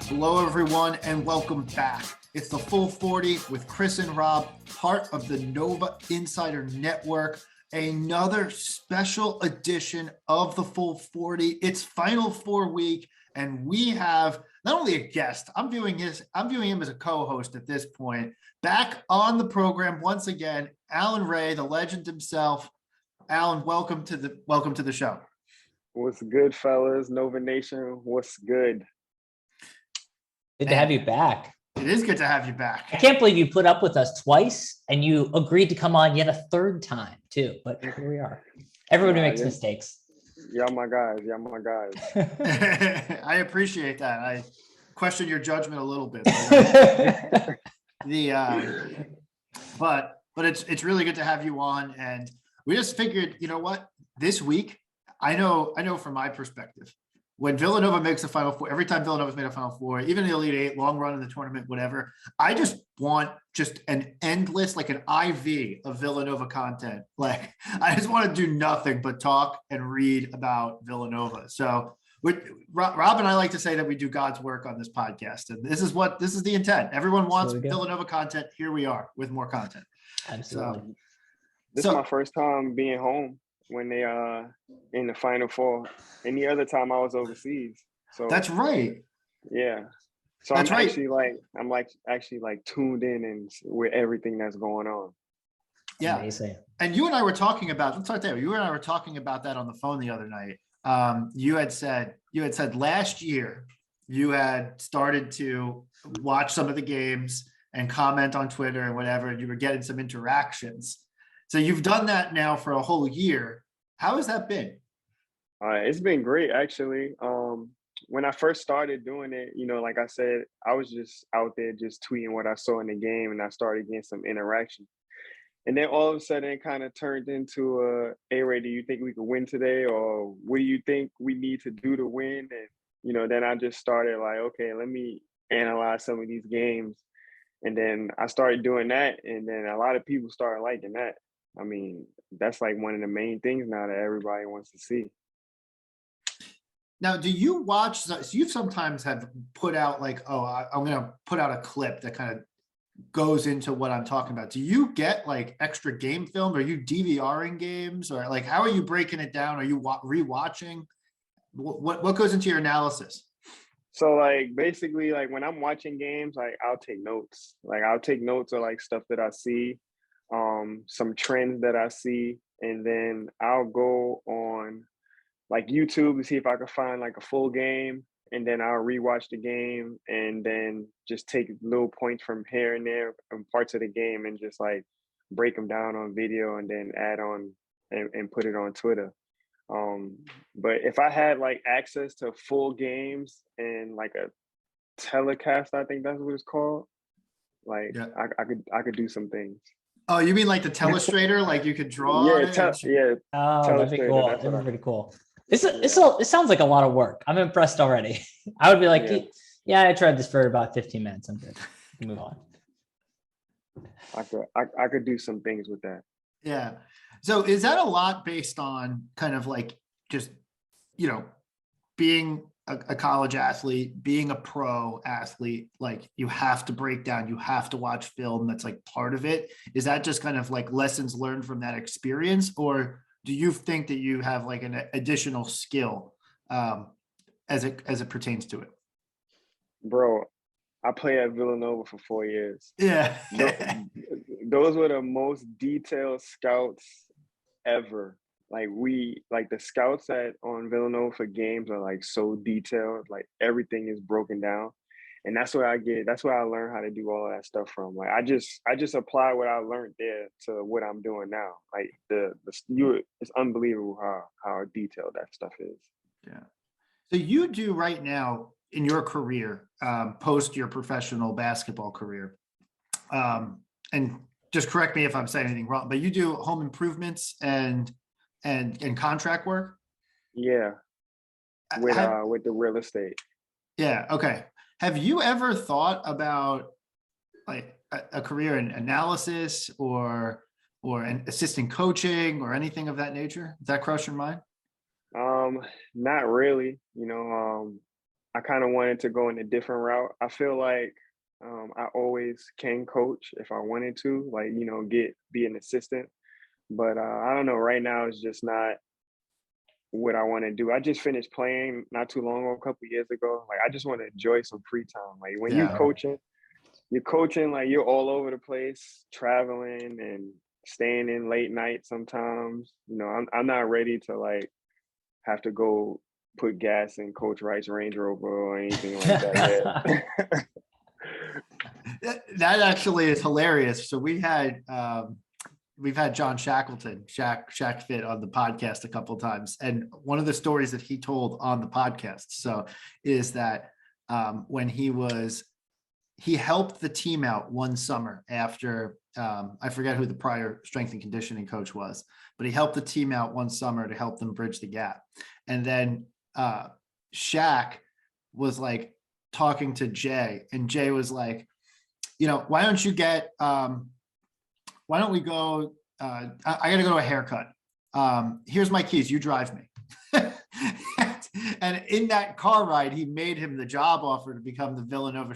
Hello, everyone, and welcome back. It's the Full 40 with Chris and Rob, part of the Nova Insider Network. Another special edition of the Full 40. It's Final Four week, and we have not only a guest. I'm viewing him as a co-host at this point. Back on the program once again, Allan Ray, the legend himself. Allan, welcome to the show. What's good, fellas? Nova Nation, what's good? Good to have you back. It is good to have you back. I can't believe you put up with us twice and you agreed to come on yet a third time too, but here we are. Everybody makes mistakes. Y'all my guys. I appreciate that. I question your judgment a little bit. But it's really good to have you on. And we just figured, you know what, this week, I know from my perspective, when Villanova makes the Final Four, every time Villanova's made a Final Four, even the Elite Eight, long run in the tournament, whatever, I just want an endless, like an IV of Villanova content. Like, I just want to do nothing but talk and read about Villanova. So Rob and I like to say that we do God's work on this podcast. And this is the intent. Everyone wants Villanova content. Here we are with more content. Absolutely. This is my first time being home when they in the Final Four. Any other time I was overseas. So that's right. Yeah. So I'm actually tuned in and with everything that's going on. Yeah. Amazing. And you and I were talking about, let's start there. You and I were talking about that on the phone the other night. You had said last year you had started to watch some of the games and comment on Twitter and whatever, and you were getting some interactions. So you've done that now for a whole year. How has that been? It's been great, actually. When I first started doing it, like I said, I was just out there just tweeting what I saw in the game, and I started getting some interaction. And then all of a sudden, it kind of turned into hey, Ray, do you think we could win today? Or what do you think we need to do to win? And, then I just started like, okay, let me analyze some of these games. And then I started doing that, and then a lot of people started liking that. I mean, that's like one of the main things now that everybody wants to see. Now, do you watch, so you sometimes have put out like, I'm going to put out a clip that kind of goes into what I'm talking about. Do you get like extra game film? Are you DVRing games, or like, how are you breaking it down? Are you rewatching? What goes into your analysis? So like, basically like when I'm watching games, like I'll take notes. Like I'll take notes of like stuff that I see, some trends that I see, and then I'll go on like YouTube to see if I can find like a full game, and then I'll rewatch the game and then just take little points from here and there and parts of the game and just like break them down on video and then add on and put it on Twitter. But if I had like access to full games and like a telecast, I think that's what it's called. Like I could do some things. Oh, you mean like the telestrator? Like you could draw? Yeah, Oh, that'd be cool. That'd be pretty cool. It sounds like a lot of work. I'm impressed already. I would be like, I tried this for about 15 minutes. I'm good. Move on. I could do some things with that. Yeah. So is that a lot based on kind of like just, being a college athlete, being a pro athlete, like you have to break down, you have to watch film, that's like part of it. Is that just kind of like lessons learned from that experience, or do you think that you have like an additional skill as it pertains to it? Bro, I played at Villanova for 4 years. Yeah. Those were the most detailed scouts ever. Like the scouts on Villanova for games are like so detailed, like everything is broken down. And that's where I learned how to do all of that stuff from. Like I just apply what I learned there to what I'm doing now. Like it's unbelievable how detailed that stuff is. Yeah. So you do right now in your career, post your professional basketball career, and just correct me if I'm saying anything wrong, but you do home improvements and contract work? Yeah, with the real estate. Yeah, okay. Have you ever thought about like a career in analysis or an assistant coaching or anything of that nature? Does that cross your mind? Not really. I kind of wanted to go in a different route. I feel like I always can coach if I wanted to, like, be an assistant. But I don't know. Right now, it's just not what I want to do. I just finished playing not too long ago, a couple years ago. Like, I just want to enjoy some free time. Like when Yeah. you're coaching, like you're all over the place, traveling and staying in late nights sometimes. I'm not ready to like have to go put gas in Coach Wright's Range Rover or anything like that yet. That actually is hilarious. So we've had John Shackleton, Shack Fit, on the podcast a couple of times, and one of the stories that he told on the podcast is that when he helped the team out one summer after I forget who the prior strength and conditioning coach was, but he helped the team out one summer to help them bridge the gap. And then Shaq was like talking to Jay, and Jay was like, why don't we go, I got to go to a haircut. Here's my keys. You drive me. And in that car ride, he made him the job offer to become the Villanova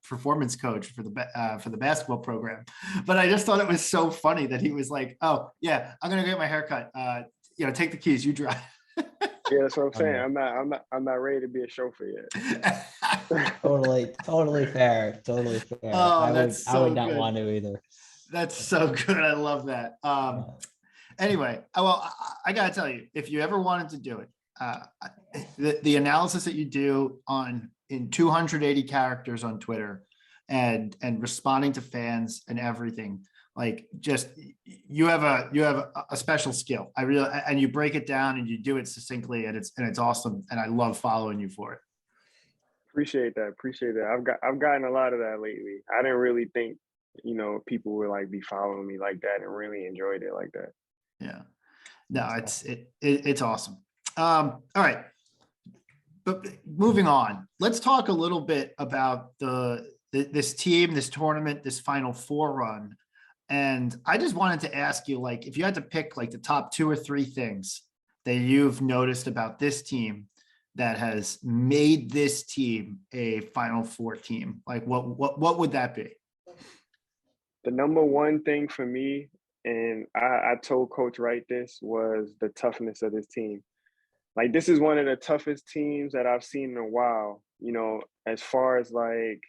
performance coach for the basketball program. But I just thought it was so funny that he was like, "Oh yeah, I'm gonna get my haircut. Take the keys. You drive." Yeah, that's what I'm saying. I'm not ready to be a chauffeur yet. Totally fair. Totally fair. Oh, I would not good. want to either. That's so good. I love that. Anyway, well, I gotta tell you, if you ever wanted to do it, the analysis that you do in 280 characters on Twitter and responding to fans and everything, like, just you have a special skill. And you break it down and you do it succinctly, and it's awesome. And I love following you for it. Appreciate that. I've gotten a lot of that lately. I didn't really think, people would like be following me like that and really enjoyed it like that. Yeah, no, it's awesome. All right, but moving on, let's talk a little bit about this team, this tournament, this Final Four run. And I just wanted to ask you, like, if you had to pick like the top 2 or 3 things that you've noticed about this team that has made this team a Final Four team, like what would that be? The number one thing for me, and I told Coach Wright this, was the toughness of this team. Like, this is one of the toughest teams that I've seen in a while, as far as like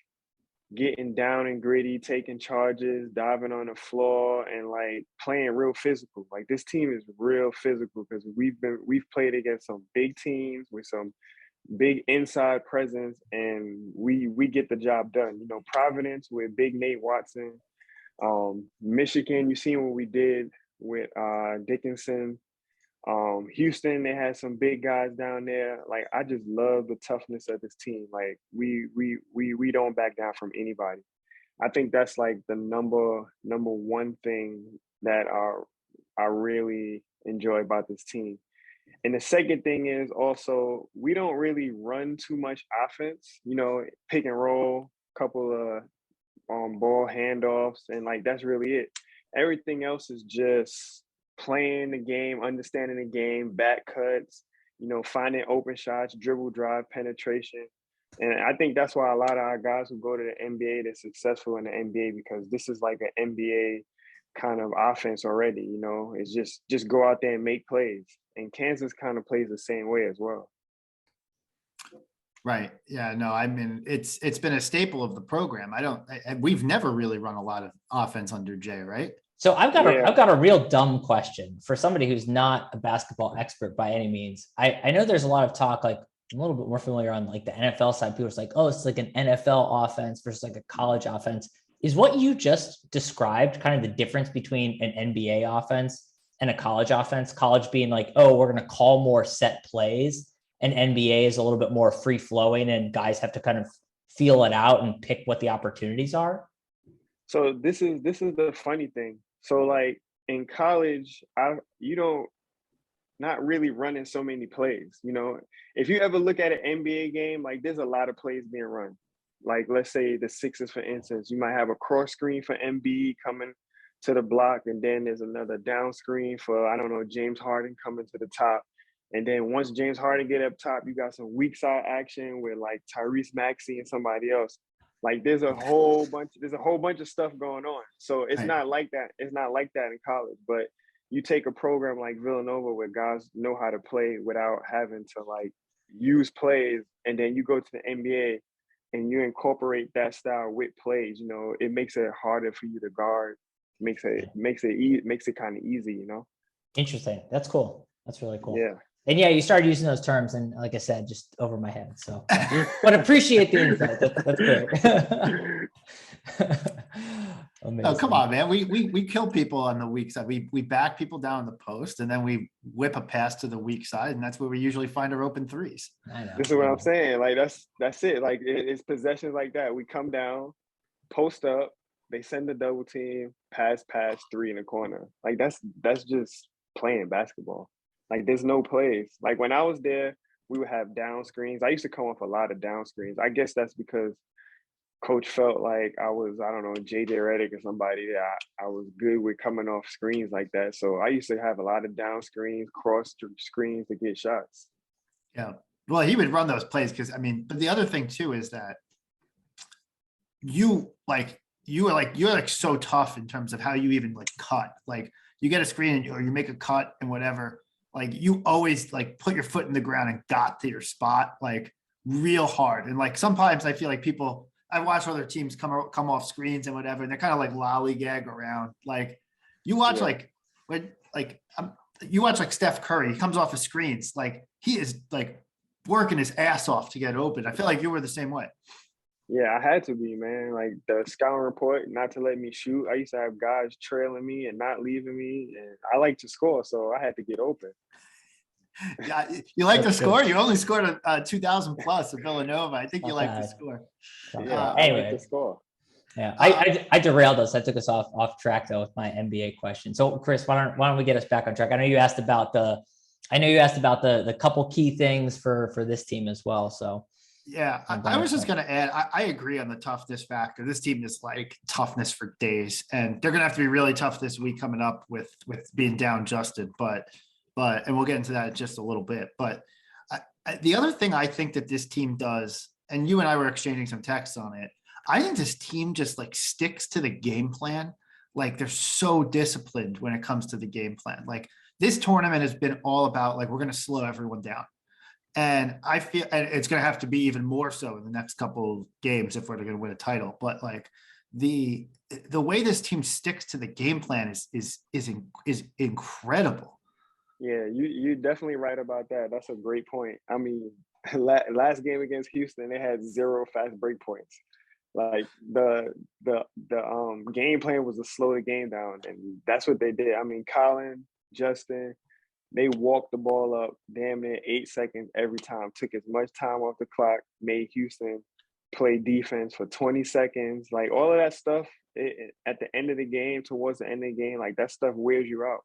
getting down and gritty, taking charges, diving on the floor, and like playing real physical. Like, this team is real physical because we've played against some big teams with some big inside presence, and we get the job done. Providence with big Nate Watson, Michigan, you seen what we did with Dickinson. Houston, they had some big guys down there. Like, I just love the toughness of this team. Like, we don't back down from anybody. I think that's like the number one thing that I really enjoy about this team. And the second thing is also, we don't really run too much offense, pick and roll, couple of ball handoffs, and like that's really it. Everything else is just playing the game, understanding the game, back cuts, finding open shots, dribble drive, penetration. And I think that's why a lot of our guys who go to the NBA, they're successful in the NBA, because this is like an NBA kind of offense already. It's just go out there and make plays. And Kansas kind of plays the same way as well. Right. Yeah, no, I mean, it's been a staple of the program. We've never really run a lot of offense under Jay, right? So I've got a real dumb question for somebody who's not a basketball expert by any means. I know there's a lot of talk, like I'm a little bit more familiar on like the NFL side. People are like, oh, it's like an NFL offense versus like a college offense. Is what you just described kind of the difference between an NBA offense and a college offense? College being like, oh, we're going to call more set plays, and NBA is a little bit more free flowing and guys have to kind of feel it out and pick what the opportunities are? So this is the funny thing. So like in college, you don't not really running so many plays. You know, if you ever look at an NBA game, like there's a lot of plays being run. Like let's say the Sixers, for instance, you might have a cross screen for MB coming to the block, and then there's another down screen for I don't know James Harden coming to the top. And then once James Harden get up top, you got some weak side action with like Tyrese Maxey and somebody else. Like there's a whole bunch of stuff going on. So it's Right. not like that. It's not like that in college. But you take a program like Villanova where guys know how to play without having to like use plays, and then you go to the NBA and you incorporate that style with plays, it makes it harder for you to guard, makes it kind of easy. Interesting. That's cool. That's really cool. Yeah. And yeah, you started using those terms, and like I said, just over my head. So, but appreciate the insight. That's great. Oh, Amazing. come on, man. We kill people on the weak side. We back people down in the post, and then we whip a pass to the weak side, and that's where we usually find our open threes. I know. This is what I'm saying. Like that's it. Like it's possessions like that. We come down, post up, they send the double team, pass, three in the corner. Like that's just playing basketball. Like there's no plays. Like when I was there, we would have down screens. I used to come off a lot of down screens. I guess that's because coach felt like I was, I don't know, JJ Redick or somebody that I was good with coming off screens like that. So I used to have a lot of down screens, cross screens to get shots. Yeah. Well, he would run those plays because but the other thing too is that you're so tough in terms of how you even like cut. Like you get a screen or you make a cut and whatever. Like you always like put your foot in the ground and got to your spot like real hard. And like sometimes I feel like I watch other teams come off screens and whatever, and they're kind of like lollygag around. Like you watch you watch like Steph Curry, he comes off of screens, like he is like working his ass off to get open. I feel like you were the same way. Yeah, I had to be, man. Like the scouting report, not to let me shoot. I used to have guys trailing me and not leaving me, and I like to score, so I had to get open. Yeah, you like to That's score? good. You only scored a 2,000 plus at Villanova. I think you like to score. Yeah, I Anyway. like to score. Yeah, I derailed us. I took us off track though with my NBA question. So Chris, why don't we get us back on track? I know you asked about the couple key things for this team as well. So yeah, I was just going to add, I agree on the toughness factor. This team is like toughness for days, and they're going to have to be really tough this week coming up with being down Justin, and we'll get into that in just a little bit. But the other thing I think that this team does, and you and I were exchanging some texts on it, I think this team just like sticks to the game plan. Like they're so disciplined when it comes to the game plan. Like this tournament has been all about like, we're going to slow everyone down. And I feel, and it's going to have to be even more so in the next couple of games if we're going to win a title. But like the way this team sticks to the game plan is incredible. Yeah, you're definitely right about that. That's a great point. I mean, last game against Houston, they had 0 fast break points. Like the game plan was to slow the game down, and that's what they did. I mean, Colin, Justin, they walked the ball up damn near 8 seconds every time, took as much time off the clock, made Houston play defense for 20 seconds. Like all of that stuff at the end of the game, towards the end of the game, like that stuff wears you out.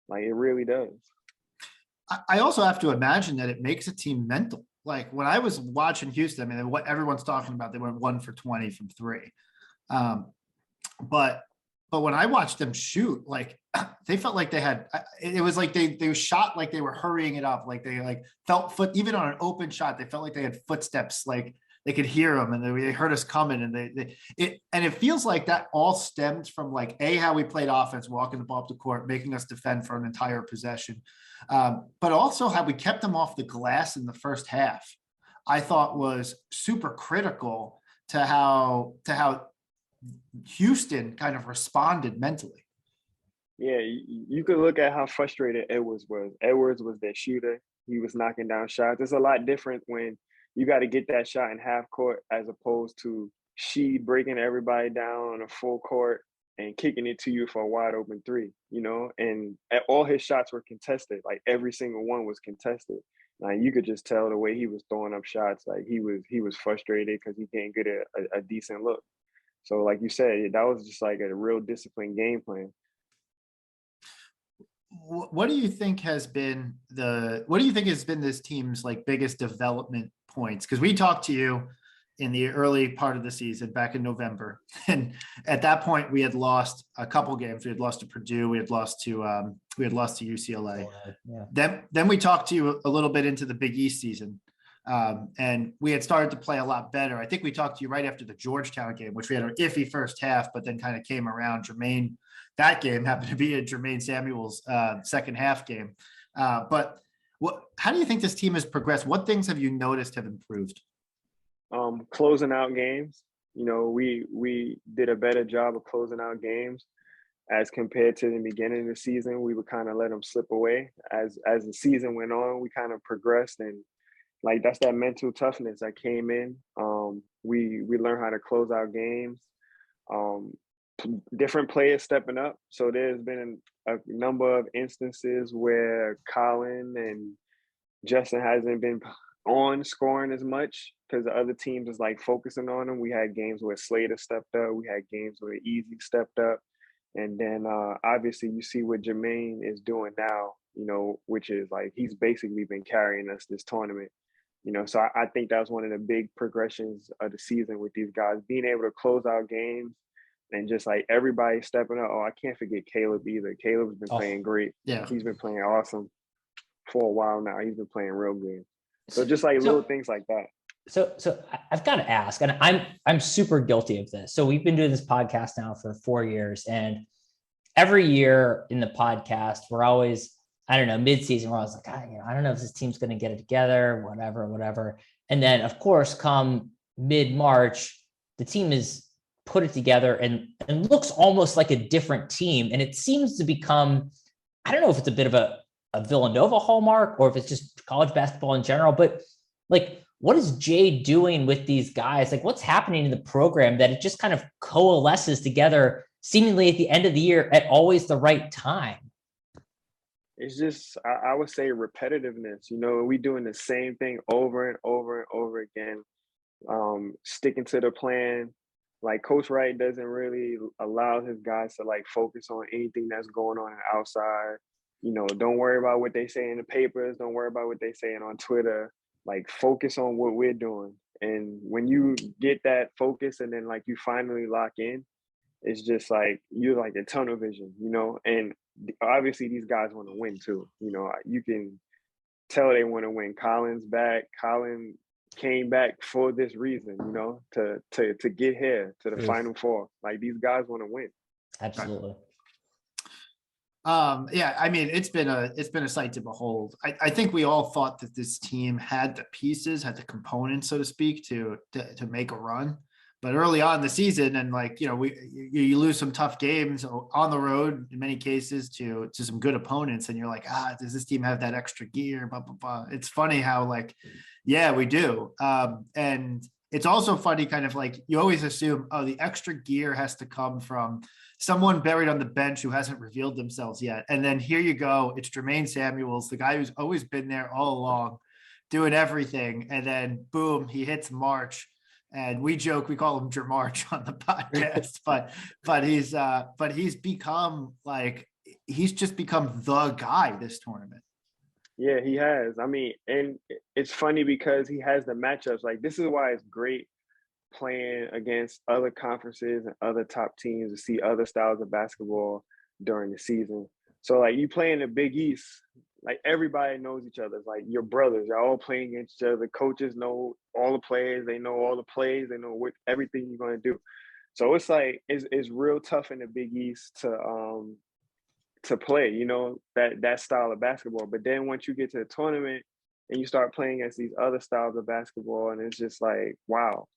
Like it really does. I also have to imagine that it makes a team mental. Like when I was watching Houston, what everyone's talking about, they went 1 for 20 from 3. But when I watched them shoot, like they felt like they had, it was like they shot like they were hurrying it up. Like they like felt even on an open shot, they felt like they had footsteps, like they could hear them and they heard us coming. And it feels like that all stemmed from like how we played offense, walking the ball up the court, making us defend for an entire possession. But also how we kept them off the glass in the first half, I thought was super critical to how Houston kind of responded mentally. Yeah, you could look at how frustrated Edwards was. Edwards was their shooter. He was knocking down shots. It's a lot different when you got to get that shot in half court as opposed to she breaking everybody down on a full court and kicking it to you for a wide open 3, and all his shots were contested. Like every single one was contested. Like you could just tell the way he was throwing up shots. Like he was frustrated because he can't get a decent look. So like you said, that was just like a real disciplined game plan. What do you think has been this team's like biggest development points? Because we talked to you in the early part of the season back in November, and at that point we had lost a couple games. We had lost to Purdue, we had lost to UCLA. Yeah. Then we talked to you a little bit into the Big East season, and we had started to play a lot better. I think we talked to you right after the Georgetown game, which we had an iffy first half, but then kind of came around. That game happened to be a Jermaine Samuel's second half game. But how do you think this team has progressed? What things have you noticed have improved? Closing out games. You know, we did a better job of closing out games as compared to the beginning of the season. We would kind of let them slip away. As the season went on, we kind of progressed, and like that's that mental toughness that came in. We learned how to close out games. Different players stepping up. So there's been a number of instances where Colin and Justin hasn't been on scoring as much because the other teams is like focusing on them. We had games where Slater stepped up. We had games where Easy stepped up. And then obviously you see what Jermaine is doing now, you know, which is like he's basically been carrying us this tournament. You know, so I think that was one of the big progressions of the season with these guys, being able to close out games and just like everybody stepping up. Oh, I can't forget Caleb either. Caleb's been playing great. Yeah. He's been playing awesome for a while now. He's been playing real good. So just like little things like that. So I've got to ask, and I'm super guilty of this. So we've been doing this podcast now for 4 years, and every year in the podcast, we're always, I don't know, mid-season, we're always like, I don't know if this team's going to get it together, whatever. And then of course, come mid-March, the team is put it together and looks almost like a different team. And it seems to become, I don't know if it's a bit of a Villanova hallmark or if it's just college basketball in general, but like, what is Jay doing with these guys? Like, what's happening in the program that it just kind of coalesces together seemingly at the end of the year at always the right time? It's just, I would say repetitiveness. You know, we doing the same thing over and over and over again, sticking to the plan. Like Coach Wright doesn't really allow his guys to like focus on anything that's going on outside. You know, don't worry about what they say in the papers. Don't worry about what they saying on Twitter. Like focus on what we're doing. And when you get that focus and then like you finally lock in, it's just like you're like a tunnel vision, you know. And obviously these guys want to win too. You know, you can tell they want to win. Colin's back. Colin came back for this reason, you know, to get here to the Final Four. Like these guys want to win. Absolutely. Yeah, I mean, it's been a sight to behold. I think we all thought that this team had the pieces, had the components, so to speak, to make a run. But early on in the season, and like, you know, you lose some tough games on the road in many cases to some good opponents, and you're like, does this team have that extra gear? Blah, blah, blah. It's funny how like, yeah, we do. And it's also funny, kind of like you always assume, the extra gear has to come from someone buried on the bench who hasn't revealed themselves yet. And then here you go, it's Jermaine Samuels, the guy who's always been there all along, doing everything. And then boom, he hits March. And we joke, we call him Jermarch on the podcast, but he's become like, he's just become the guy this tournament. Yeah, he has. I mean, and it's funny because he has the matchups. Like, this is why it's great playing against other conferences and other top teams to see other styles of basketball during the season. So, like, you play in the Big East, like, everybody knows each other. It's like your brothers. You're all playing against each other. Coaches know all the players. They know all the plays. They know everything you're going to do. So it's like it's real tough in the Big East to play, you know, that style of basketball. But then once you get to the tournament and you start playing against these other styles of basketball, and it's just like, wow,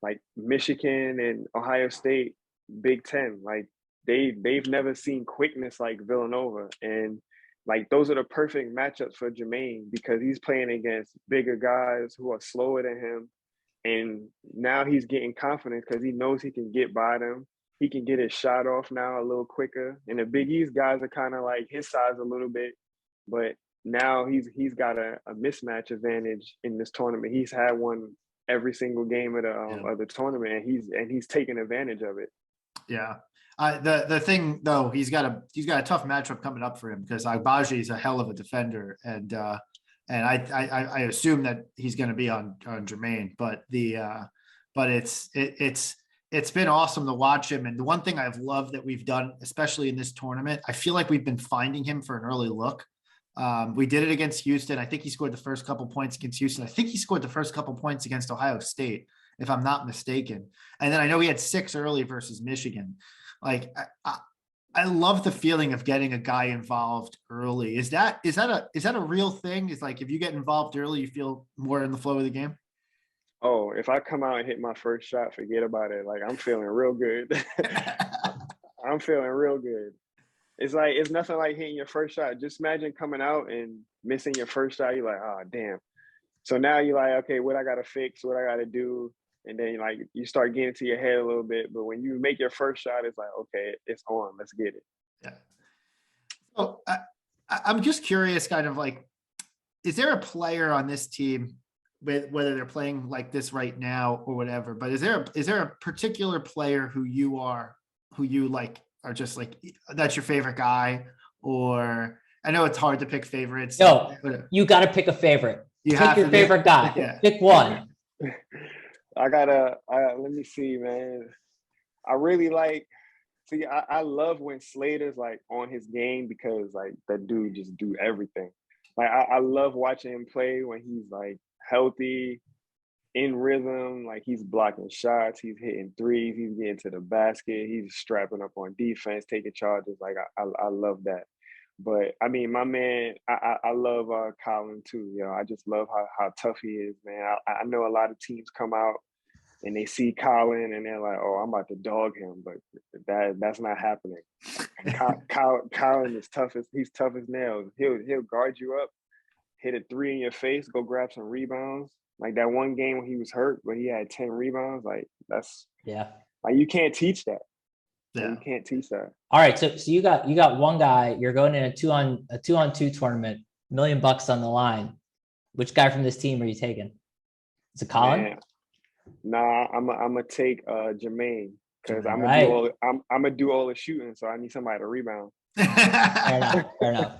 like Michigan and Ohio State, Big Ten, like they've never seen quickness like Villanova. And like those are the perfect matchups for Jermaine because he's playing against bigger guys who are slower than him. And now he's getting confidence because he knows he can get by them. He can get his shot off now a little quicker. And the Big East guys are kind of like his size a little bit, but now he's got a mismatch advantage in this tournament. He's had one every single game of the tournament, and he's taking advantage of it. Yeah. The thing though, he's got a tough matchup coming up for him because Agbaji is a hell of a defender, and I assume that he's going to be on Jermaine, but it's been awesome to watch him. And the one thing I've loved that we've done, especially in this tournament, I feel like we've been finding him for an early look. We did it against Houston. I think he scored the first couple points against Houston. I think he scored the first couple points against Ohio State, if I'm not mistaken. And then I know he had 6 early versus Michigan. Like I love the feeling of getting a guy involved early. Is that a real thing? Is like if you get involved early, you feel more in the flow of the game? Oh, if I come out and hit my first shot, forget about it. Like I'm feeling real good. I'm feeling real good. It's like it's nothing like hitting your first shot. Just imagine coming out and missing your first shot. You're like, oh damn. So now you're like, okay, what I gotta fix, what I gotta do. And then like you start getting to your head a little bit. But when you make your first shot, it's like, okay, it's on. Let's get it. Yeah. So I'm just curious, kind of like, is there a player on this team, whether they're playing like this right now or whatever, but is there a particular player who you like are just like, that's your favorite guy? Or I know it's hard to pick favorites. No, you got to pick a favorite. Pick your favorite guy. Yeah. Pick one. Let me see, man. I really I love when Slater's like on his game because like that dude just do everything. Like I love watching him play when he's like healthy, in rhythm, like he's blocking shots, he's hitting threes, he's getting to the basket, he's strapping up on defense, taking charges. Like I love that. But I mean, my man, I love Colin too. You know, I just love how tough he is, man. I know a lot of teams come out and they see Colin and they're like, "Oh, I'm about to dog him," but that's not happening. Colin is he's tough as nails. He'll guard you up, hit a 3 in your face, go grab some rebounds. Like that one game when he was hurt, but he had 10 rebounds. Like that's like you can't teach that. Yeah. You can't teach that. All right, so you got one guy. You're going in a 2-on-2 tournament, $1 million on the line. Which guy from this team are you taking? Is it Colin? Man. Nah, I'm gonna take Jermaine because I'm gonna do all the shooting, so I need somebody to rebound. Fair enough.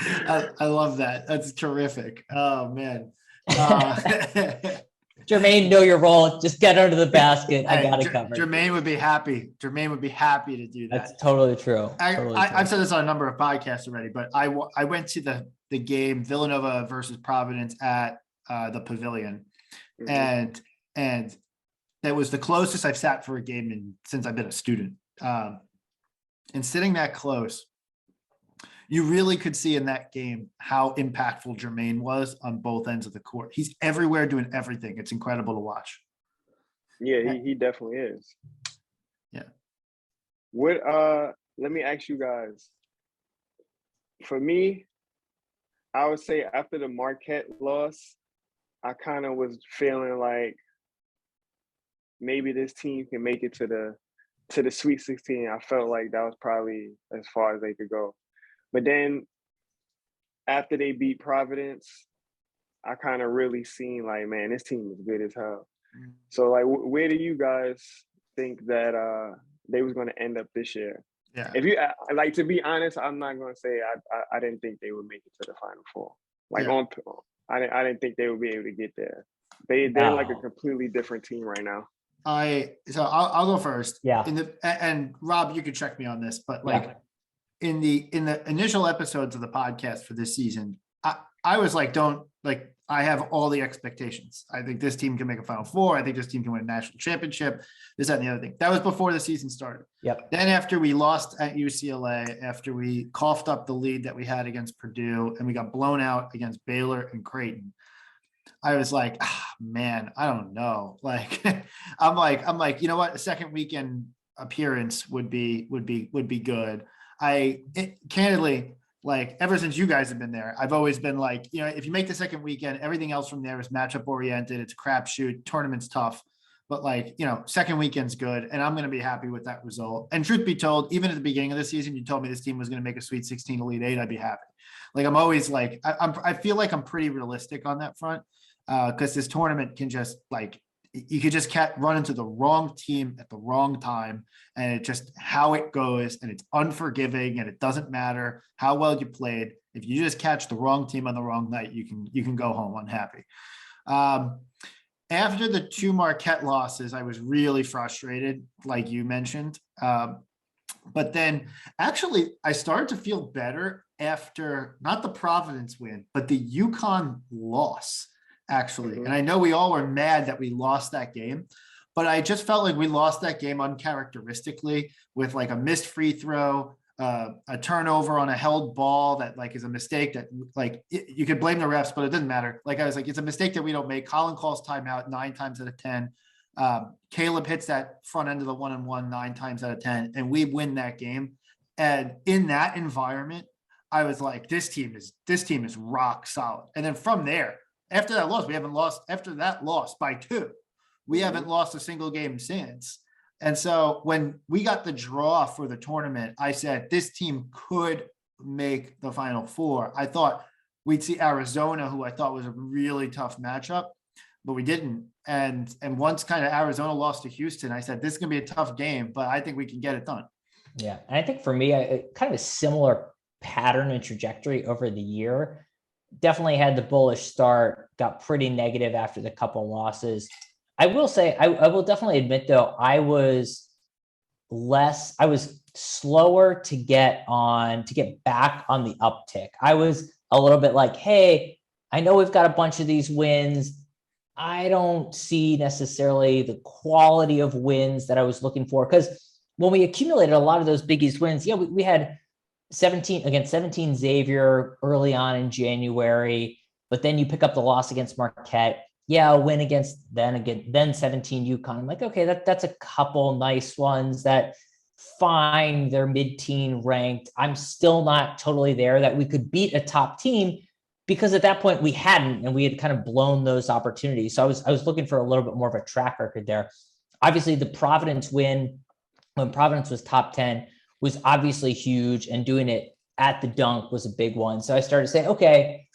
I love that. That's terrific. Oh man. Jermaine, know your role. Just get under the basket. I got it covered. Jermaine would be happy. Jermaine would be happy to do that. That's totally true. I've said this on a number of podcasts already, but I went to the game Villanova versus Providence at the Pavilion, and that was the closest I've sat for a game since I've been a student. And sitting that close, you really could see in that game how impactful Jermaine was on both ends of the court. He's everywhere doing everything. It's incredible to watch. Yeah, he definitely is. Yeah. Let me ask you guys. For me, I would say after the Marquette loss, I kind of was feeling like maybe this team can make it to the Sweet 16. I felt like that was probably as far as they could go. But then after they beat Providence, I kind of really seen like, man, this team is good as hell. Mm-hmm. So like, where do you guys think that they was going to end up this year? Yeah. If you like, to be honest, I'm not going to say I didn't think they would make it to the Final Four. Like I didn't think they would be able to get there. They're like a completely different team right now. I'll go first. Yeah. And Rob, you could check me on this, but like in the initial episodes of the podcast for this season, I was like, I have all the expectations. I think this team can make a Final Four. I think this team can win a national championship. This, that, and the other thing. That was before the season started. Yep. Then after we lost at UCLA, after we coughed up the lead that we had against Purdue, and we got blown out against Baylor and Creighton, I was like, man, I don't know. Like, I'm like, you know what? A second weekend appearance would be good. Candidly, like ever since you guys have been there, I've always been like, you know, if you make the second weekend, everything else from there is matchup oriented. It's a crapshoot. Tournament's tough, but like, you know, second weekend's good, and I'm going to be happy with that result. And truth be told, even at the beginning of the season, you told me this team was going to make a Sweet 16, Elite 8. I'd be happy. Like I'm always like, I feel like I'm pretty realistic on that front. because this tournament can just like, you could just run into the wrong team at the wrong time, and it just how it goes, and it's unforgiving, and it doesn't matter how well you played. If you just catch the wrong team on the wrong night, you can go home unhappy. After the 2 Marquette losses, I was really frustrated, like you mentioned. But then actually I started to feel better after not the Providence win, but the UConn loss, actually. And I know we all were mad that we lost that game, but I just felt like we lost that game uncharacteristically with like a missed free throw, a turnover on a held ball that like is a mistake that like you could blame the refs, but it doesn't matter. Like I was like, it's a mistake that we don't make. Colin calls timeout 9 times out of 10. Caleb hits that front end of the 1-on-1 9 times out of 10, and we win that game. And in that environment, I was like, this team is rock solid. And then from there, after that loss, we haven't lost. After that loss by 2, we haven't lost a single game since. And so when we got the draw for the tournament, I said this team could make the Final Four. I thought we'd see Arizona, who I thought was a really tough matchup, but we didn't. And once kind of Arizona lost to Houston, I said, this is going to be a tough game, but I think we can get it done. Yeah. And I think for me, kind of a similar pattern and trajectory over the year. Definitely had the bullish start, got pretty negative after the couple losses. I will say, I will definitely admit though, I was slower to get back on the uptick. I was a little bit like, hey, I know we've got a bunch of these wins. I don't see necessarily the quality of wins that I was looking for. Because when we accumulated a lot of those Big East wins, yeah, we had 17 Xavier early on in January, but then you pick up the loss against Marquette. Yeah, a win against then 17 UConn. I'm like, okay, that's a couple nice ones that fine, they're mid-teen ranked. I'm still not totally there that we could beat a top team, because at that point we hadn't, and we had kind of blown those opportunities. So I was looking for a little bit more of a track record there. Obviously, the Providence win when Providence was top 10 was obviously huge, and doing it at the Dunk was a big one. So I started to say, okay,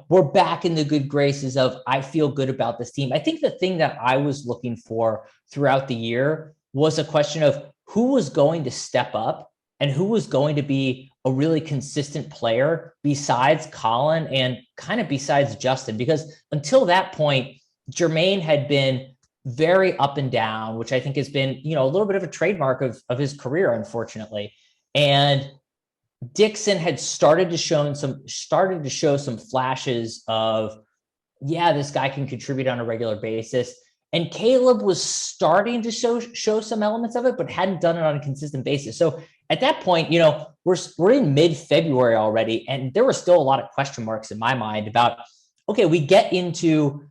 we're back in the good graces of, I feel good about this team. I think the thing that I was looking for throughout the year was a question of who was going to step up and who was going to be a really consistent player besides Colin and kind of besides Justin, because until that point, Jermaine had been very up and down, which I think has been, a little bit of a trademark of his career, unfortunately. And Dixon had started to show some flashes of, yeah, this guy can contribute on a regular basis. And Caleb was starting to show some elements of it, but hadn't done it on a consistent basis. So at that point, we're in mid-February already, and there were still a lot of question marks in my mind about, okay, we get into,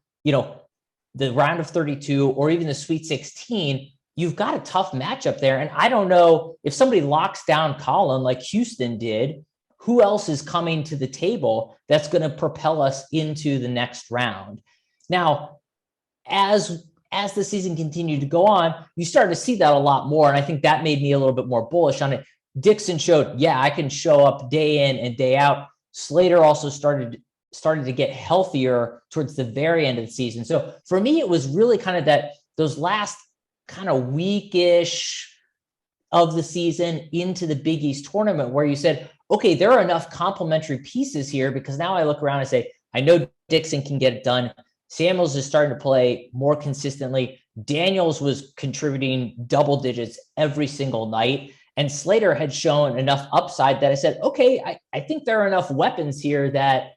the round of 32 or even the Sweet 16, you've got a tough matchup there. And I don't know if somebody locks down Colin like Houston did, who else is coming to the table that's going to propel us into the next round. Now, as the season continued to go on, you started to see that a lot more. And I think that made me a little bit more bullish on it. Dixon showed, yeah, I can show up day in and day out. Slater also started to get healthier towards the very end of the season. So for me, it was really kind of those last kind of weekish of the season into the Big East tournament where you said, okay, there are enough complementary pieces here, because now I look around and say, I know Dixon can get it done. Samuels is starting to play more consistently. Daniels was contributing double digits every single night. And Slater had shown enough upside that I said, okay, I think there are enough weapons here that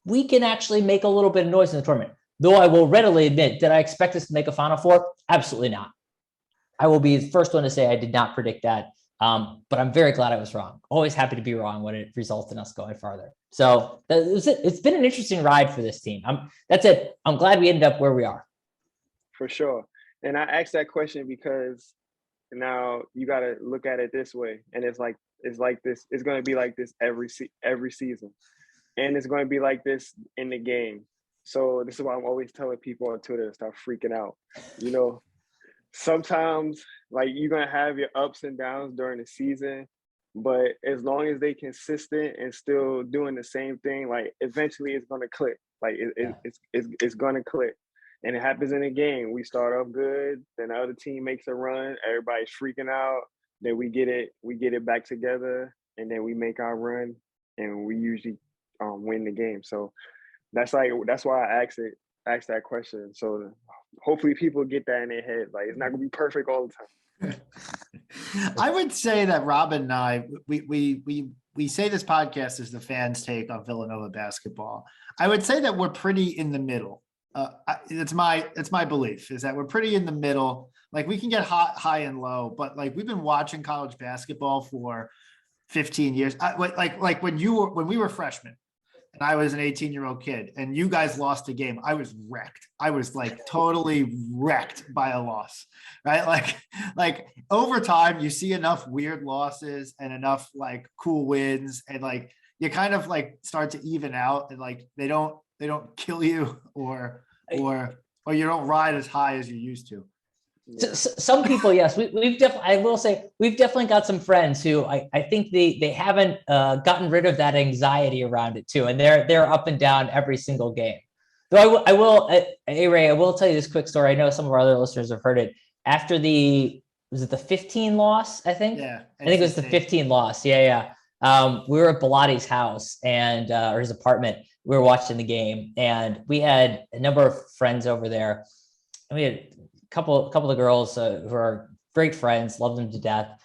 we can actually make a little bit of noise in the tournament. Though I will readily admit, did I expect us to make a Final Four? Absolutely not. I will be the first one to say I did not predict that. But I'm very glad I was wrong. Always happy to be wrong when it results in us going farther. So it's been an interesting ride for this team. That's it. I'm glad we ended up where we are. For sure. And I asked that question because now you got to look at it this way. And it's like this. It's going to be like this every season. And it's going to be like this in the game. So this is why I'm always telling people on Twitter to stop freaking out. Sometimes like you're going to have your ups and downs during the season. But as long as they consistent and still doing the same thing, like eventually it's gonna click. Like it's gonna click. And it happens in a game. We start off good, then the other team makes a run, everybody's freaking out, then we get it back together, and then we make our run, and we usually win the game. So that's why I asked that question. So hopefully people get that in their head. Like it's not gonna be perfect all the time. I would say that Robin and I, we say this podcast is the fans' take on Villanova basketball. I would say that we're pretty in the middle. It's my belief is that we're pretty in the middle. Like we can get high and low, but like we've been watching college basketball for 15 years. Like when we were freshmen and I was an 18-year-old kid and you guys lost a game, I was wrecked. I was like totally wrecked by a loss, right? Like over time you see enough weird losses and enough like cool wins and like you kind of like start to even out and like they don't kill you or you don't ride as high as you used to. Yeah. Some people, yes, we've definitely. I will say we've definitely got some friends who I think they haven't gotten rid of that anxiety around it too, and they're up and down every single game. Though I will, Ray, I will tell you this quick story. I know some of our other listeners have heard it. After was it the 15 loss? I think. Yeah, I think it was the 15 loss. Yeah. We were at Belotti's house and or his apartment. We were watching the game, and we had a number of friends over there, and we had a couple of girls who are great friends, love them to death.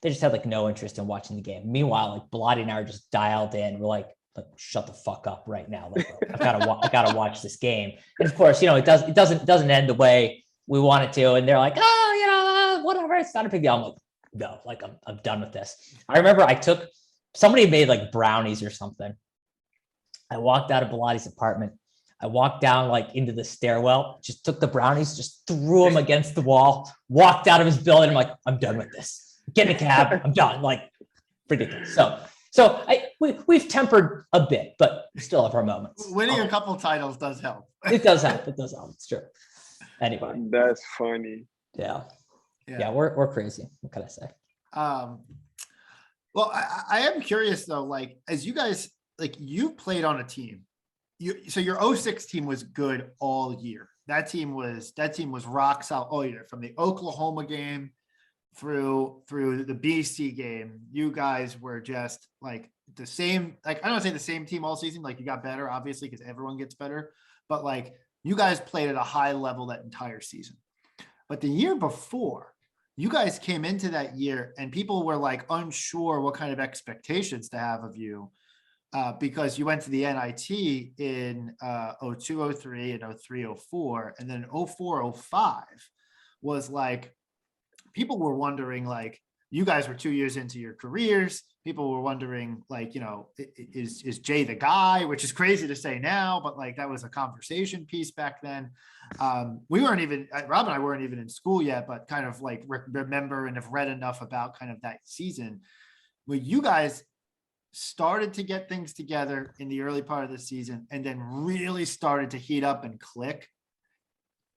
They just had like no interest in watching the game. Meanwhile, like Belotti and I are just dialed in. We're like shut the fuck up right now. Like I gotta watch this game. And of course, it doesn't end the way we want it to. And they're like, oh, whatever, it's not a big deal. I'm like, no, like I'm done with this. I remember somebody made like brownies or something. I walked out of Belotti's apartment. I walked down like into the stairwell, just took the brownies, just threw them against the wall, walked out of his building. I'm like, I'm done with this. Get in a cab. I'm done. Like ridiculous. So we've tempered a bit, but we still have our moments. Winning a couple titles does help. It does help. It's true. Anyway. That's funny. Yeah. We're crazy. What can I say? Well, I am curious though, like as you guys, like you played on a team. So your 06 team was good all year. That team was rock solid all year, from the Oklahoma game through the BC game. You guys were just like the same, like I don't say the same team all season, like you got better obviously because everyone gets better, but like you guys played at a high level that entire season. But the year before, you guys came into that year and people were like unsure what kind of expectations to have of you. Because you went to the NIT in 02, 03 and 03, 04, and then 04, 05 was like, people were wondering, like, you guys were 2 years into your careers. People were wondering, like, is Jay the guy, which is crazy to say now, but like that was a conversation piece back then. We weren't even, Rob and I weren't even in school yet, but kind of like remember and have read enough about kind of that season where you guys started to get things together in the early part of the season and then really started to heat up and click.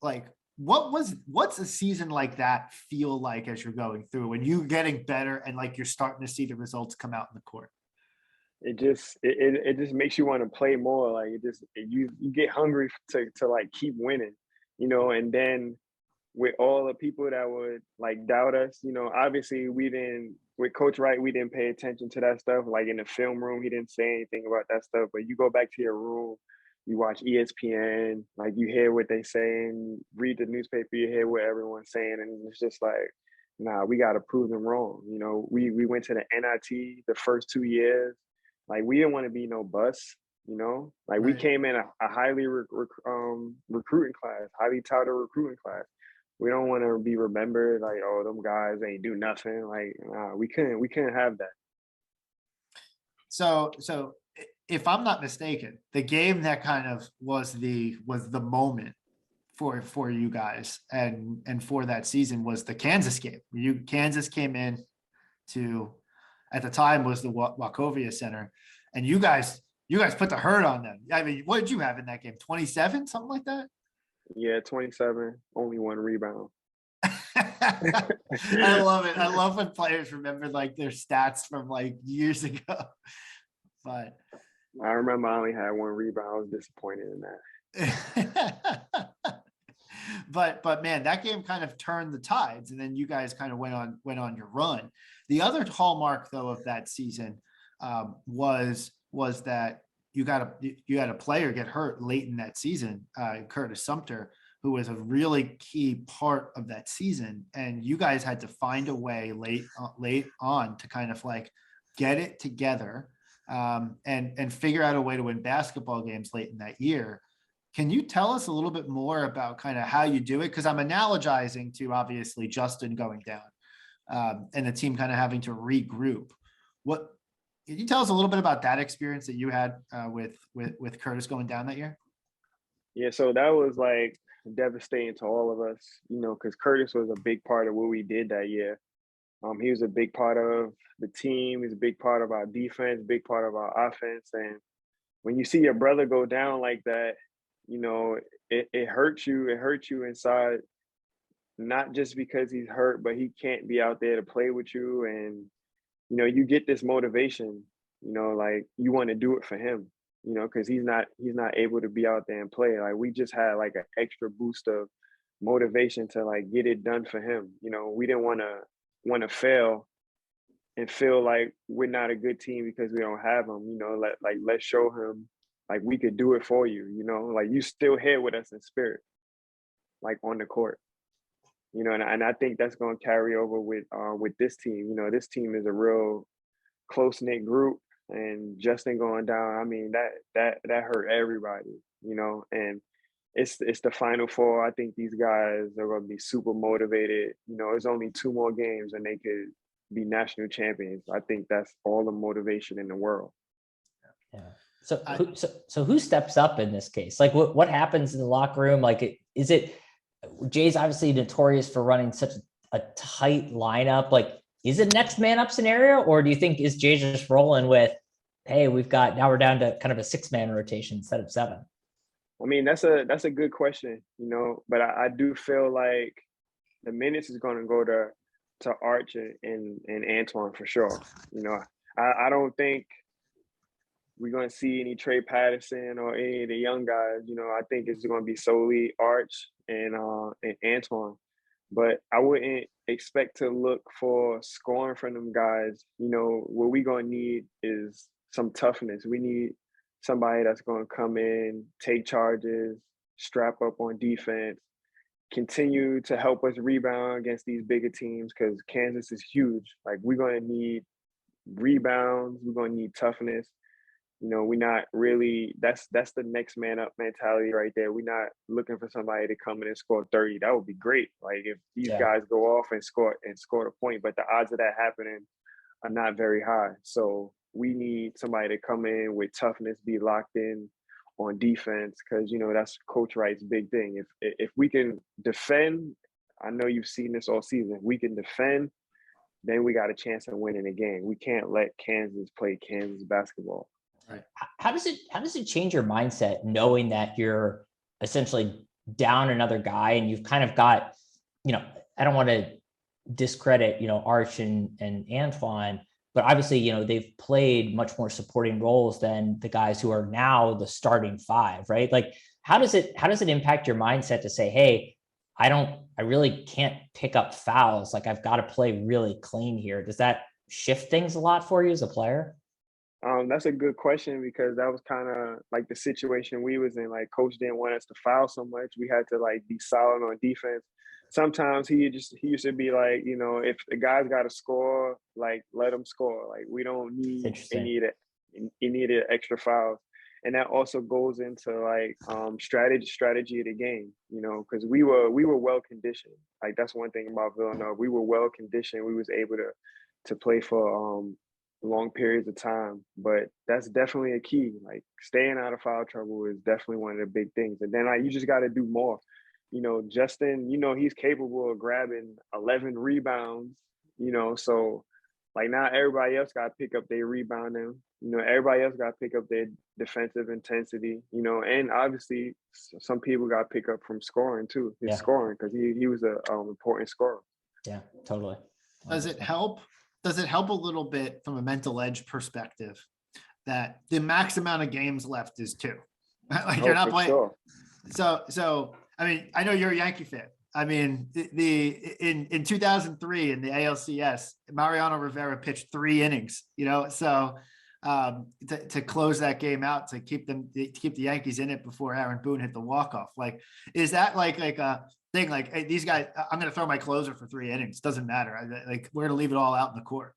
Like what's a season like that feel like as you're going through when you're getting better and like you're starting to see the results come out in the court? It just makes you want to play more. Like you get hungry to like keep winning, and then with all the people that would like doubt us, obviously with Coach Wright, we didn't pay attention to that stuff. Like in the film room, he didn't say anything about that stuff. But you go back to your room, you watch ESPN, like you hear what they saying, read the newspaper, you hear what everyone's saying. And it's just like, nah, we got to prove them wrong. We went to the NIT the first 2 years. Like we didn't want to be no bust, like right. We came in a highly recruiting class, highly touted recruiting class. We don't want to be remembered like, oh, them guys ain't do nothing. Like, nah, we couldn't have that. So if I'm not mistaken, the game that kind of was the moment for you guys and for that season was the Kansas game. Kansas came in to, at the time was the Wachovia Center, and you guys put the hurt on them. I mean, what did you have in that game? 27, something like that? Yeah, 27, only one rebound. I love it. I love when players remember like their stats from like years ago. But I remember I only had one rebound. I was disappointed in that. but man, that game kind of turned the tides, and then you guys kind of went on your run. The other hallmark though of that season was that you had a player get hurt late in that season, Curtis Sumter, who was a really key part of that season, and you guys had to find a way late on to kind of like get it together and figure out a way to win basketball games late in that year. Can you tell us a little bit more about kind of how you do it? Because I'm analogizing to obviously Justin going down and the team kind of having to regroup. Can you tell us a little bit about that experience that you had with Curtis going down that year? Yeah, so that was like devastating to all of us, because Curtis was a big part of what we did that year. He was a big part of the team. He's a big part of our defense, big part of our offense. And when you see your brother go down like that, it hurts you. It hurts you inside, not just because he's hurt, but he can't be out there to play with you. And, you get this motivation, like you want to do it for him, because he's not able to be out there and play. Like we just had like an extra boost of motivation to like get it done for him. We didn't want to fail and feel like we're not a good team because we don't have him. Let's show him like we could do it for you. Like you still here with us in spirit, like on the court. And I think that's going to carry over with this team. This team is a real close-knit group, and Justin going down, I mean, that hurt everybody, and it's the Final Four. I think these guys are going to be super motivated. It's only 2 more games and they could be national champions. I think that's all the motivation in the world. Yeah. So who steps up in this case? Like what happens in the locker room? Like, is it Jay's obviously notorious for running such a tight lineup? Like, is it next man up scenario, or do you think is Jay just rolling with, hey, we're down to kind of a 6-man rotation instead of 7? I mean, that's a good question, but I do feel like the minutes is going to go to Arch and Antoine for sure. I don't think we're going to see any Trey Patterson or any of the young guys. I think it's going to be solely Arch and Antoine. But I wouldn't expect to look for scoring from them guys. What we're going to need is some toughness. We need somebody that's going to come in, take charges, strap up on defense, continue to help us rebound against these bigger teams, because Kansas is huge. Like, we're going to need rebounds. We're going to need toughness. We're not really, that's the next man up mentality right there. We're not looking for somebody to come in and score 30. That would be great. Like if these guys go off and score the point, but the odds of that happening are not very high. So we need somebody to come in with toughness, be locked in on defense, because that's Coach Wright's big thing. If we can defend, I know you've seen this all season. If we can defend, then we got a chance of winning a game. We can't let Kansas play Kansas basketball. Right. How does it change your mindset knowing that you're essentially down another guy and you've kind of got, I don't want to discredit, Arch and Antoine, but obviously, they've played much more supporting roles than the guys who are now the starting 5, right? Like, how does it impact your mindset to say, hey, I really can't pick up fouls. Like, I've got to play really clean here. Does that shift things a lot for you as a player? That's a good question, because that was kind of like the situation we was in. Like, coach didn't want us to foul so much. We had to like be solid on defense. Sometimes he used to be like, if the guys got to score, like let them score. Like, we don't need any of the extra fouls. And that also goes into like strategy of the game, because we were well conditioned. Like, that's one thing about Villanova. We were well conditioned. We was able to play for long periods of time. But that's definitely a key. Like, staying out of foul trouble is definitely one of the big things. And then you just got to do more. Justin, he's capable of grabbing 11 rebounds, so like now everybody else got to pick up their rebounding. everybody else got to pick up their defensive intensity, and obviously some people got to pick up from scoring too, his scoring, because he was a important scorer. Yeah, totally. Does it help? Does it help a little bit from a mental edge perspective that the max amount of games left is 2? Like you're not playing. Sure. So I mean, I know you're a Yankee fan. I mean, in 2003 in the ALCS, Mariano Rivera pitched 3 innings. So to close that game out, to keep the Yankees in it before Aaron Boone hit the walk-off. Like, is that like a thing? Like, hey, these guys, I'm going to throw my closer for 3 innings. Doesn't matter. Like, we're going to leave it all out in the court.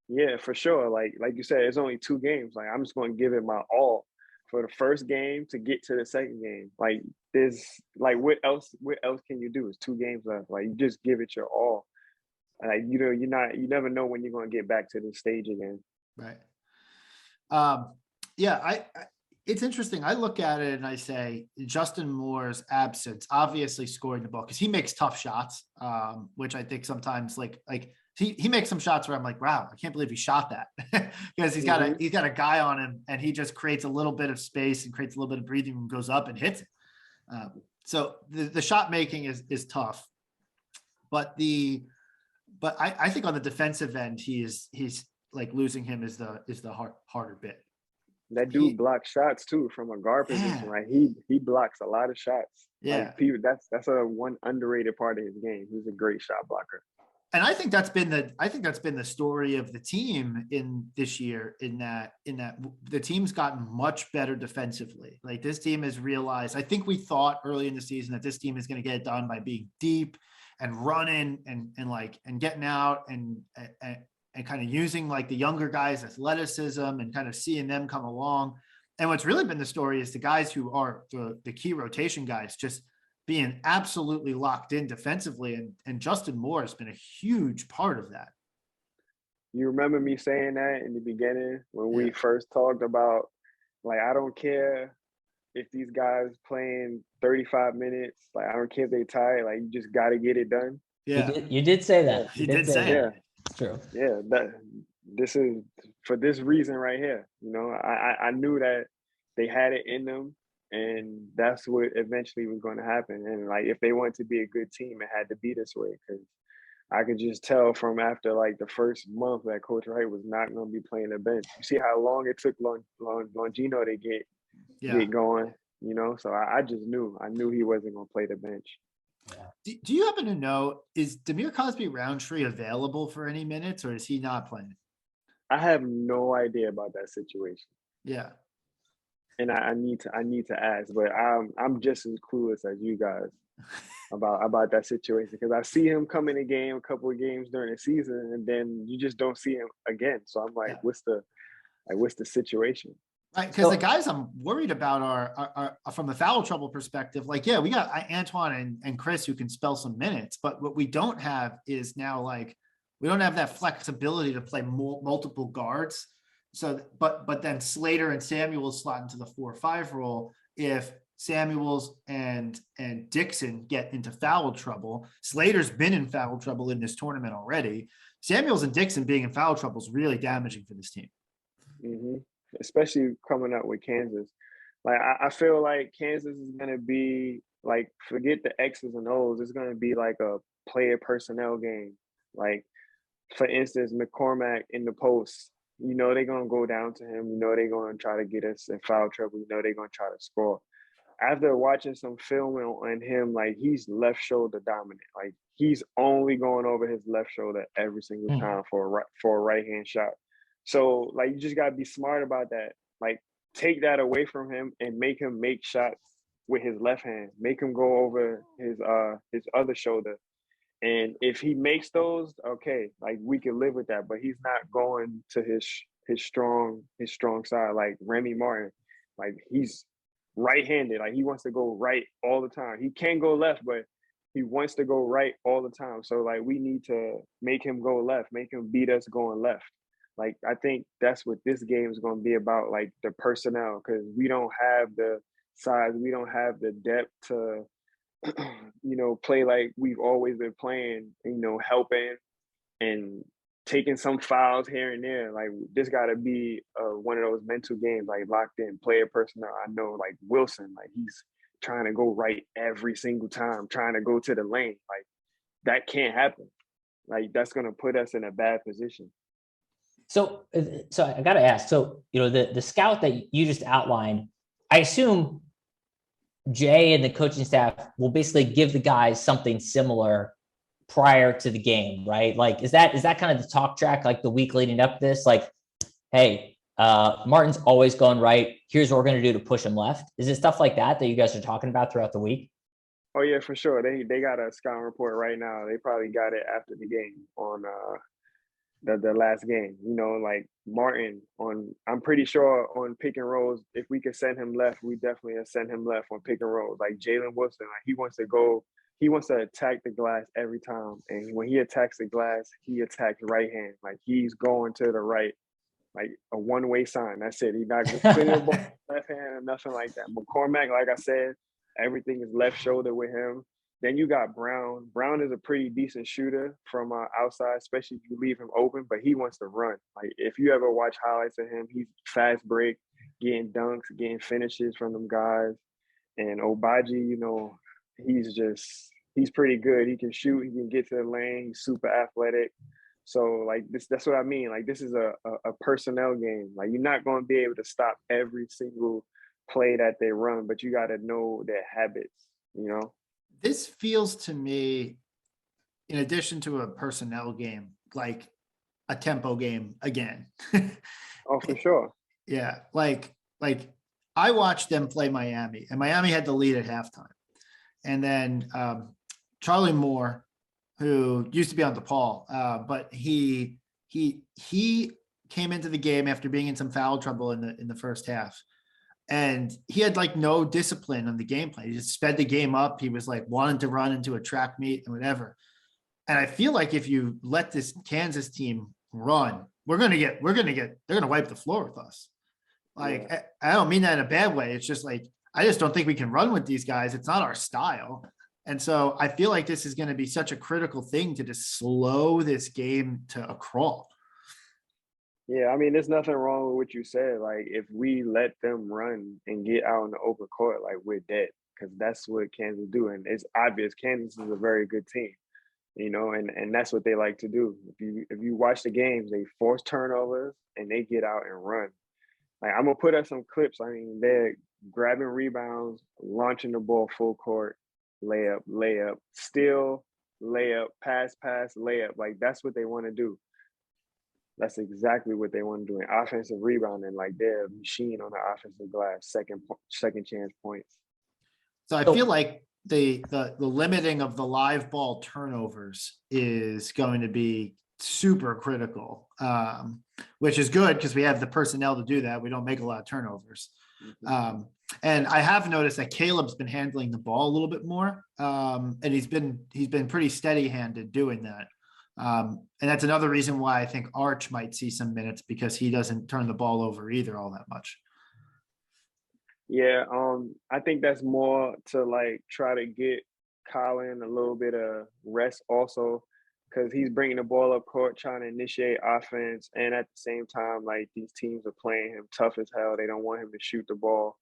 Yeah, for sure. Like you said, it's only 2 games. Like, I'm just going to give it my all for the first game to get to the second game. Like, there's like, what else can you do? It's 2 games left. Like, you just give it your all. Like, you never know when you're going to get back to the stage again. Right. Yeah, it's interesting. I look at it and I say Justin Moore's absence obviously scoring the ball, because he makes tough shots, which I think sometimes like he makes some shots where I'm like, wow, I can't believe he shot that, because he's got a guy on him and he just creates a little bit of space and creates a little bit of breathing room, goes up and hits it. So the shot making is tough, but I think on the defensive end, he's like losing him is the harder bit. That dude blocks shots too from a guard position. Right? He blocks a lot of shots. Yeah, like, people, that's a one underrated part of his game. He's a great shot blocker. And I think that's been the story of the team in this year, in that the team's gotten much better defensively. Like, this team has realized, I think we thought early in the season that this team is going to get it done by being deep and running and getting out and kind of using like the younger guys' athleticism and kind of seeing them come along. And what's really been the story is the guys who are the key rotation guys just being absolutely locked in defensively. And Justin Moore has been a huge part of that. You remember me saying that in the beginning when we first talked about, like, I don't care if these guys playing 35 minutes. Like, I don't care if they tired. Like, you just got to get it done. Yeah, you did say that. You did say that. True. Yeah, this is for this reason right here. I knew that they had it in them, and that's what eventually was going to happen. And like, if they wanted to be a good team, it had to be this way, because I could just tell from after like the first month that Coach Wright was not going to be playing the bench. You see how long it took Longino to get going. So I just knew he wasn't going to play the bench. Do you happen to know, is Demir Cosby-Roundtree available for any minutes, or is he not playing? I have no idea about that situation. Yeah. And I need to ask, but I'm just as clueless as you guys about that situation, because I see him come in a game, a couple of games during the season, and then you just don't see him again. So I'm like, what's the situation? Right, because the guys I'm worried about are from the foul trouble perspective. Like, yeah, we got Antoine and Chris who can spell some minutes, but what we don't have is now, like, we don't have that flexibility to play multiple guards. So, but then Slater and Samuels slot into the 4-5 role if Samuels and Dixon get into foul trouble. Slater's been in foul trouble in this tournament already. Samuels and Dixon being in foul trouble is really damaging for this team. Mm-hmm. Especially coming up with Kansas. Like, I feel like Kansas is going to be like, forget the X's and O's. It's going to be like a player personnel game. Like, for instance, McCormack in the post, they're going to go down to him. They're going to try to get us in foul trouble. They're going to try to score. After watching some film on him, like, he's left shoulder dominant. Like, he's only going over his left shoulder every single time for a right-hand shot. So, like, you just got to be smart about that. Like, take that away from him and make him make shots with his left hand. Make him go over his other shoulder. And if he makes those, okay, like, we can live with that. But he's not going to his strong side, like Remy Martin. Like, he's right-handed. Like, he wants to go right all the time. He can go left, but he wants to go right all the time. So, like, we need to make him go left, make him beat us going left. Like, I think that's what this game is going to be about, like, the personnel, because we don't have the size, we don't have the depth to, play like we've always been playing, helping and taking some fouls here and there. Like this got to be one of those mental games, like locked in player personnel. I know, like Wilson, like he's trying to go right every single time, trying to go to the lane. Like that can't happen. Like that's gonna put us in a bad position. So I got to ask. So the scout that you just outlined, I assume Jay and the coaching staff will basically give the guys something similar prior to the game, right? Like, is that kind of the talk track, like the week leading up to this? Like, hey, Martin's always going right. Here's what we're going to do to push him left. Is it stuff like that you guys are talking about throughout the week? Oh yeah, for sure. They got a scouting report right now. They probably got it after the game on the last game. Like Martin I'm pretty sure on pick and rolls, if we could send him left, we definitely send him left on pick and rolls. Like Jalen Wilson, like he wants to attack the glass every time. And when he attacks the glass, he attacks right hand. Like he's going to the right, like a one-way sign. That's it. He's not putting the ball left hand or nothing like that. McCormack, like I said, everything is left shoulder with him. Then you got Brown. Brown is a pretty decent shooter from outside, especially if you leave him open, but he wants to run. Like if you ever watch highlights of him, he's fast break, getting dunks, getting finishes from them guys. And Obaji, he's pretty good. He can shoot, he can get to the lane, he's super athletic. So like that's what I mean. Like this is a personnel game. Like you're not going to be able to stop every single play that they run, but you got to know their habits. This feels to me, in addition to a personnel game, like a tempo game again. Oh, for sure. Yeah. Like I watched them play Miami, and Miami had the lead at halftime. And then Charlie Moore, who used to be on DePaul, but he came into the game after being in some foul trouble in the first half. And he had like no discipline on the game plan. He just sped the game up. He was like wanting to run into a track meet and whatever. And I feel like if you let this Kansas team run, they're going to wipe the floor with us. Like, yeah. I don't mean that in a bad way. It's just like, I just don't think we can run with these guys. It's not our style. And so I feel like this is going to be such a critical thing to just slow this game to a crawl. Yeah, I mean, there's nothing wrong with what you said. Like, if we let them run and get out in the open court, like, we're dead, because that's what Kansas do. And it's obvious Kansas is a very good team, and that's what they like to do. If you watch the games, they force turnovers and they get out and run. Like, I'm going to put up some clips. I mean, they're grabbing rebounds, launching the ball full court, layup, steal, layup, pass, layup. Like, that's what they want to do. That's exactly what they want to do in offensive rebounding. Like they're a machine on the offensive glass, second chance points. So I feel like the limiting of the live ball turnovers is going to be super critical, which is good because we have the personnel to do that. We don't make a lot of turnovers. Mm-hmm. And I have noticed that Caleb's been handling the ball a little bit more, and he's been pretty steady-handed doing that. And that's another reason why I think Arch might see some minutes, because he doesn't turn the ball over either all that much. Yeah, I think that's more to like try to get Colin a little bit of rest also, because he's bringing the ball up court, trying to initiate offense. And at the same time, like these teams are playing him tough as hell. They don't want him to shoot the ball.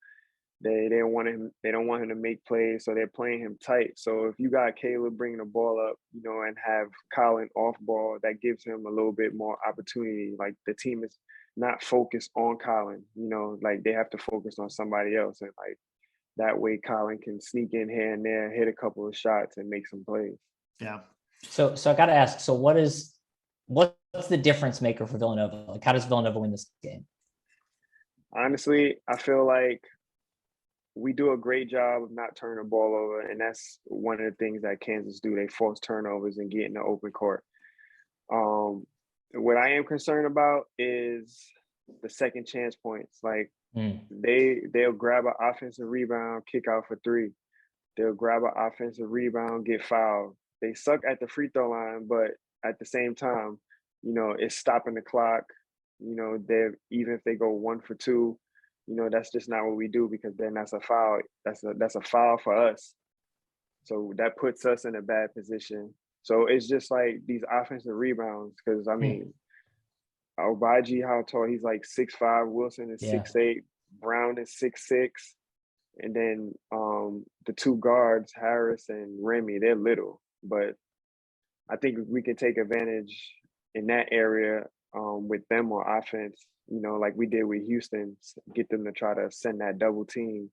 They don't want him to make plays, so they're playing him tight. So if you got Caleb bringing the ball up, and have Colin off ball, that gives him a little bit more opportunity. Like the team is not focused on Colin, like they have to focus on somebody else, and like that way Colin can sneak in here and there, hit a couple of shots, and make some plays. Yeah. So I got to ask. So what's the difference maker for Villanova? Like, how does Villanova win this game? Honestly, I feel like we do a great job of not turning the ball over, and that's one of the things that Kansas do. They force turnovers and get in the open court. What I am concerned about is the second chance points. Like they'll grab an offensive rebound, kick out for three. They'll grab an offensive rebound, get fouled. They suck at the free throw line, but at the same time, it's stopping the clock. They're even if they go 1 for 2. That's just not what we do, because then that's a foul. That's a foul for us. So that puts us in a bad position. So it's just like these offensive rebounds. Because I mean, Obaji, how tall? He's like 6'5". Wilson is Yeah. 6'8". Brown is 6'6". And then the two guards, Harris and Remy, they're little. But I think we can take advantage in that area with them on offense, like we did with Houston, get them to try to send that double team,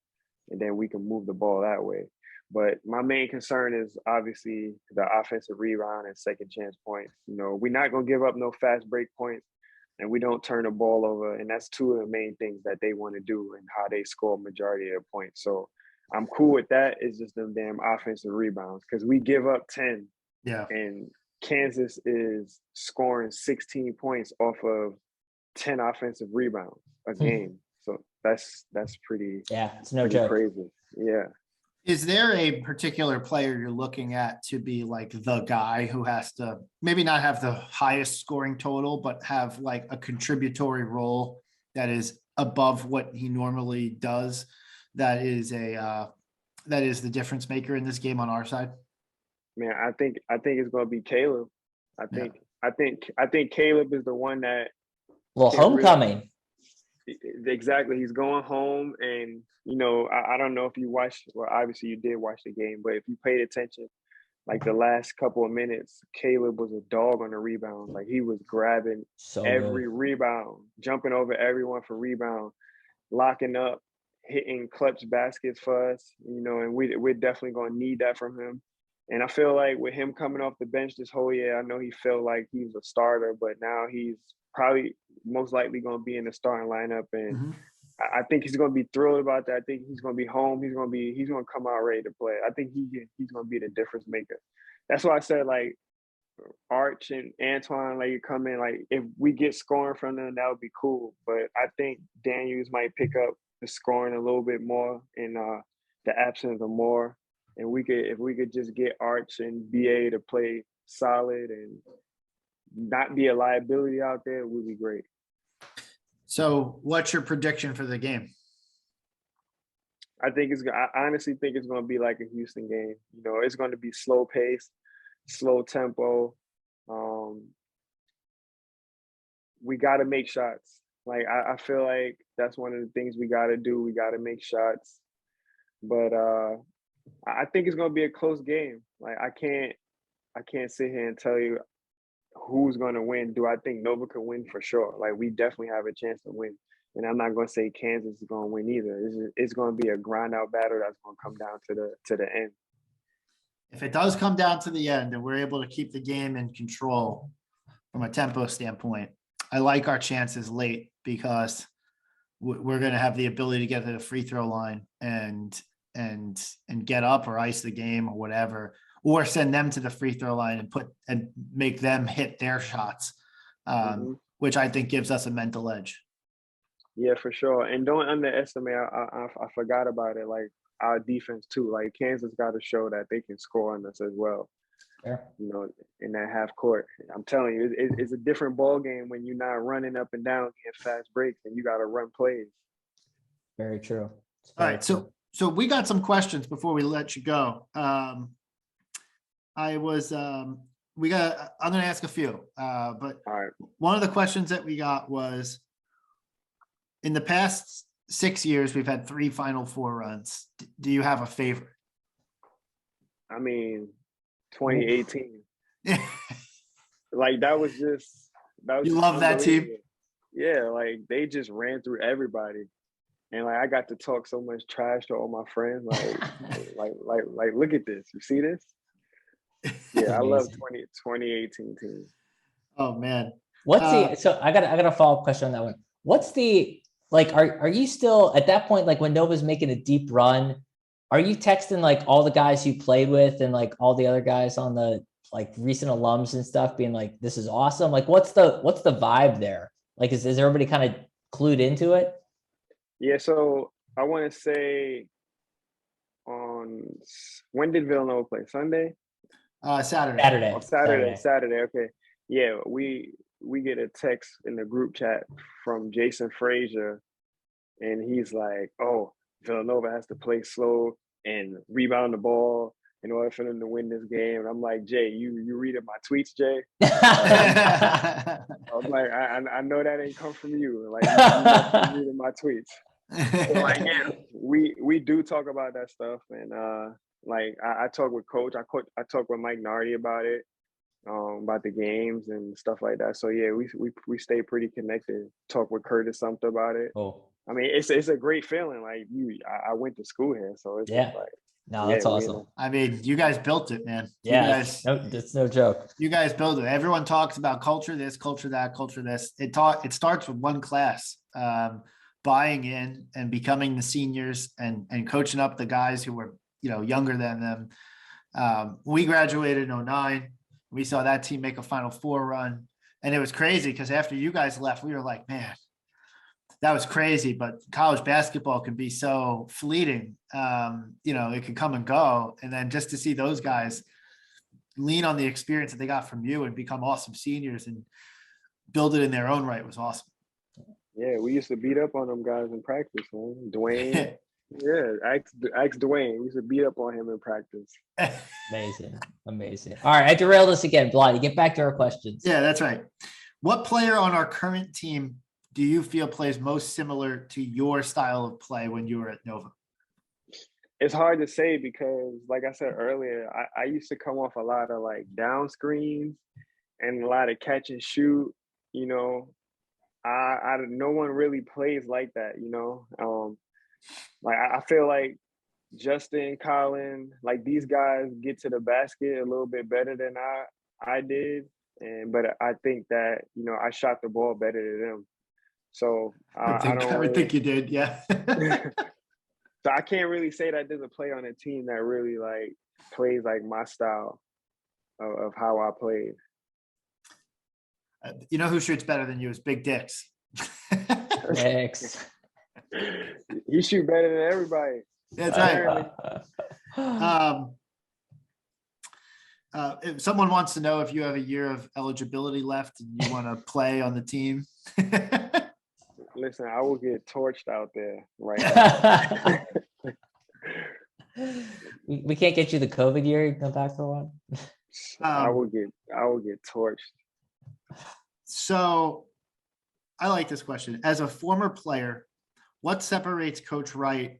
and then we can move the ball that way. But my main concern is obviously the offensive rebound and second chance points. We're not going to give up no fast break points, and we don't turn the ball over. And that's two of the main things that they want to do and how they score majority of their points. So I'm cool with that. It's just them damn offensive rebounds, because we give up 10. Yeah. And Kansas is scoring 16 points off of 10 offensive rebounds a game. So that's pretty, it's no pretty joke. crazy. Yeah. Is there a particular player you're looking at to be like the guy who has to maybe not have the highest scoring total, but have like a contributory role that is above what he normally does? That is the difference maker in this game on our side. Man, I think it's going to be Caleb. I think Caleb is the one that homecoming. Exactly. He's going home, and I don't know if you watched. Well, obviously you did watch the game, but if you paid attention, like the last couple of minutes, Caleb was a dog on the rebound. Like he was grabbing every rebound, jumping over everyone for rebound, locking up, hitting clutch baskets for us. And we're definitely going to need that from him. And I feel like with him coming off the bench this whole year, I know he felt like he was a starter, but now he's probably most likely going to be in the starting lineup. And I think he's going to be thrilled about that. I think he's going to be home. He's going to come out ready to play. I think he's going to be the difference maker. That's why I said, like, Arch and Antoine, like, you come in, like, if we get scoring from them, that would be cool. But I think Daniels might pick up the scoring a little bit more in the absence of Moore. And if we could just get Arch and BA to play solid and not be a liability out there, it would be great. So what's your prediction for the game? I honestly think it's going to be like a Houston game. It's going to be slow pace, slow tempo. We got to make shots. Like, I feel like that's one of the things we got to do. We got to make shots. But I think it's going to be a close game. Like, I can't sit here and tell you who's going to win. Do I think Nova could win? For sure. Like, we definitely have a chance to win. And I'm not going to say Kansas is going to win either. It's going to be a grind out battle that's going to come down to the end. If it does come down to the end and we're able to keep the game in control from a tempo standpoint, I like our chances late, because we're going to have the ability to get to the free throw line and get up or ice the game or whatever, or send them to the free throw line and make them hit their shots, which I think gives us a mental edge. Yeah, for sure. And don't underestimate, I forgot about it, like our defense too. Like, Kansas got to show that they can score on us as well. Sure. In that half court. I'm telling you, it's a different ball game when you're not running up and down, getting fast breaks, and you got to run plays. Very true. All right. So we got some questions before we let you go. I'm going to ask a few, but all right. One of the questions that we got was, in the past 6 years, we've had 3 Final Four runs. Do you have a favorite? I mean, 2018. Like, that was you love that team? Yeah, like, they just ran through everybody. And like, I got to talk so much trash to all my friends. Like, look at this. You see this? Yeah, I love 2018 team. Oh man. So I got a follow-up question on that one. What's the, like, are you still at that point, like when Nova's making a deep run, are you texting like all the guys you played with and like all the other guys on the like recent alums and stuff, being like, this is awesome? Like, what's the vibe there? Like, is everybody kind of clued into it? Yeah, so I want to say, when did Villanova play? Sunday? Saturday. Oh, Saturday. Okay. Yeah, we get a text in the group chat from Jason Frazier, and he's like, "Oh, Villanova has to play slow and rebound the ball in order for them to win this game. And I'm like, Jay, you reading my tweets, Jay? I'm like, I know that ain't come from you. Like, you must be reading my tweets. So, like, yeah, we do talk about that stuff, and like I talk with Coach. I talk with Mike Nardi about it, about the games and stuff like that. So yeah, we stay pretty connected. Talk with Curtis Sumter about it. Oh, I mean, it's a great feeling. Like I went to school here, so it's yeah. just like, No, that's awesome. I mean, you guys built it, man. Yeah, that's no joke. You guys built it. Everyone talks about culture, this, culture, that, culture, this. It starts with one class, buying in and becoming the seniors and coaching up the guys who were, younger than them. We graduated in 09. We saw that team make a Final Four run, and it was crazy because after you guys left, we were like, man, that was crazy. But college basketball can be so fleeting. It can come and go. And then just to see those guys lean on the experience that they got from you and become awesome seniors and build it in their own right was awesome. Yeah, we used to beat up on them guys in practice, man. Dwayne. Yeah, ask Dwayne. We used to beat up on him in practice. Amazing. All right, I derailed us again. Blotty, get back to our questions. Yeah, that's right. What player on our current team do you feel plays most similar to your style of play when you were at Nova? It's hard to say because, like I said earlier, I used to come off a lot of like down screens and a lot of catch and shoot. No one really plays like that. Like I feel like Justin, Colin, like these guys get to the basket a little bit better than I did, but I think that I shot the ball better than them. So I would think you did, yeah. So I can't really say that there's a player on a team that really like plays like my style of how I played. You know who shoots better than you is Big Dicks. Dicks. He shoot better than everybody. That's right. If someone wants to know if you have a year of eligibility left and you want to play on the team. Listen, I will get torched out there right now. We can't get you the COVID year. You come back for one. I will get torched. So I like this question. As a former player, what separates Coach Wright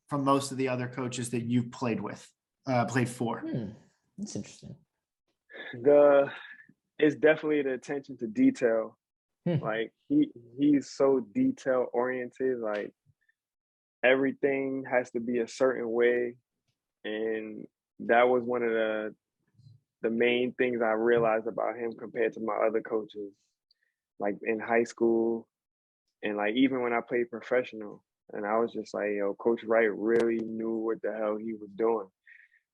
from most of the other coaches that you've played for? That's interesting. It's definitely the attention to detail. Like he's so detail oriented. Like everything has to be a certain way, and that was one of the main things I realized about him compared to my other coaches, like in high school, and like even when I played professional. And I was just like, Coach Wright really knew what the hell he was doing.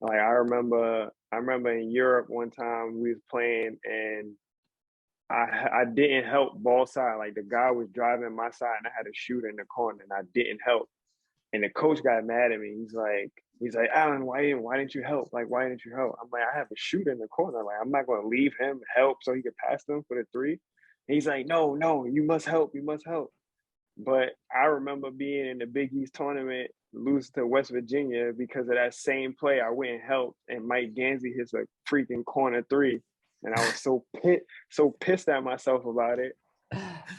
Like I remember in Europe one time we was playing and I didn't help ball side. Like the guy was driving my side and I had a shooter in the corner and I didn't help. And the coach got mad at me. He's like, Allan, why didn't you help? Like, why didn't you help? I'm like, I have a shooter in the corner. Like, I'm not going to leave him help so he could pass them for the three. And he's like, no, you must help. You must help. But I remember being in the Big East tournament, lose to West Virginia because of that same play. I went and helped, and Mike Gansey hits a freaking corner three. And I was so pissed at myself about it.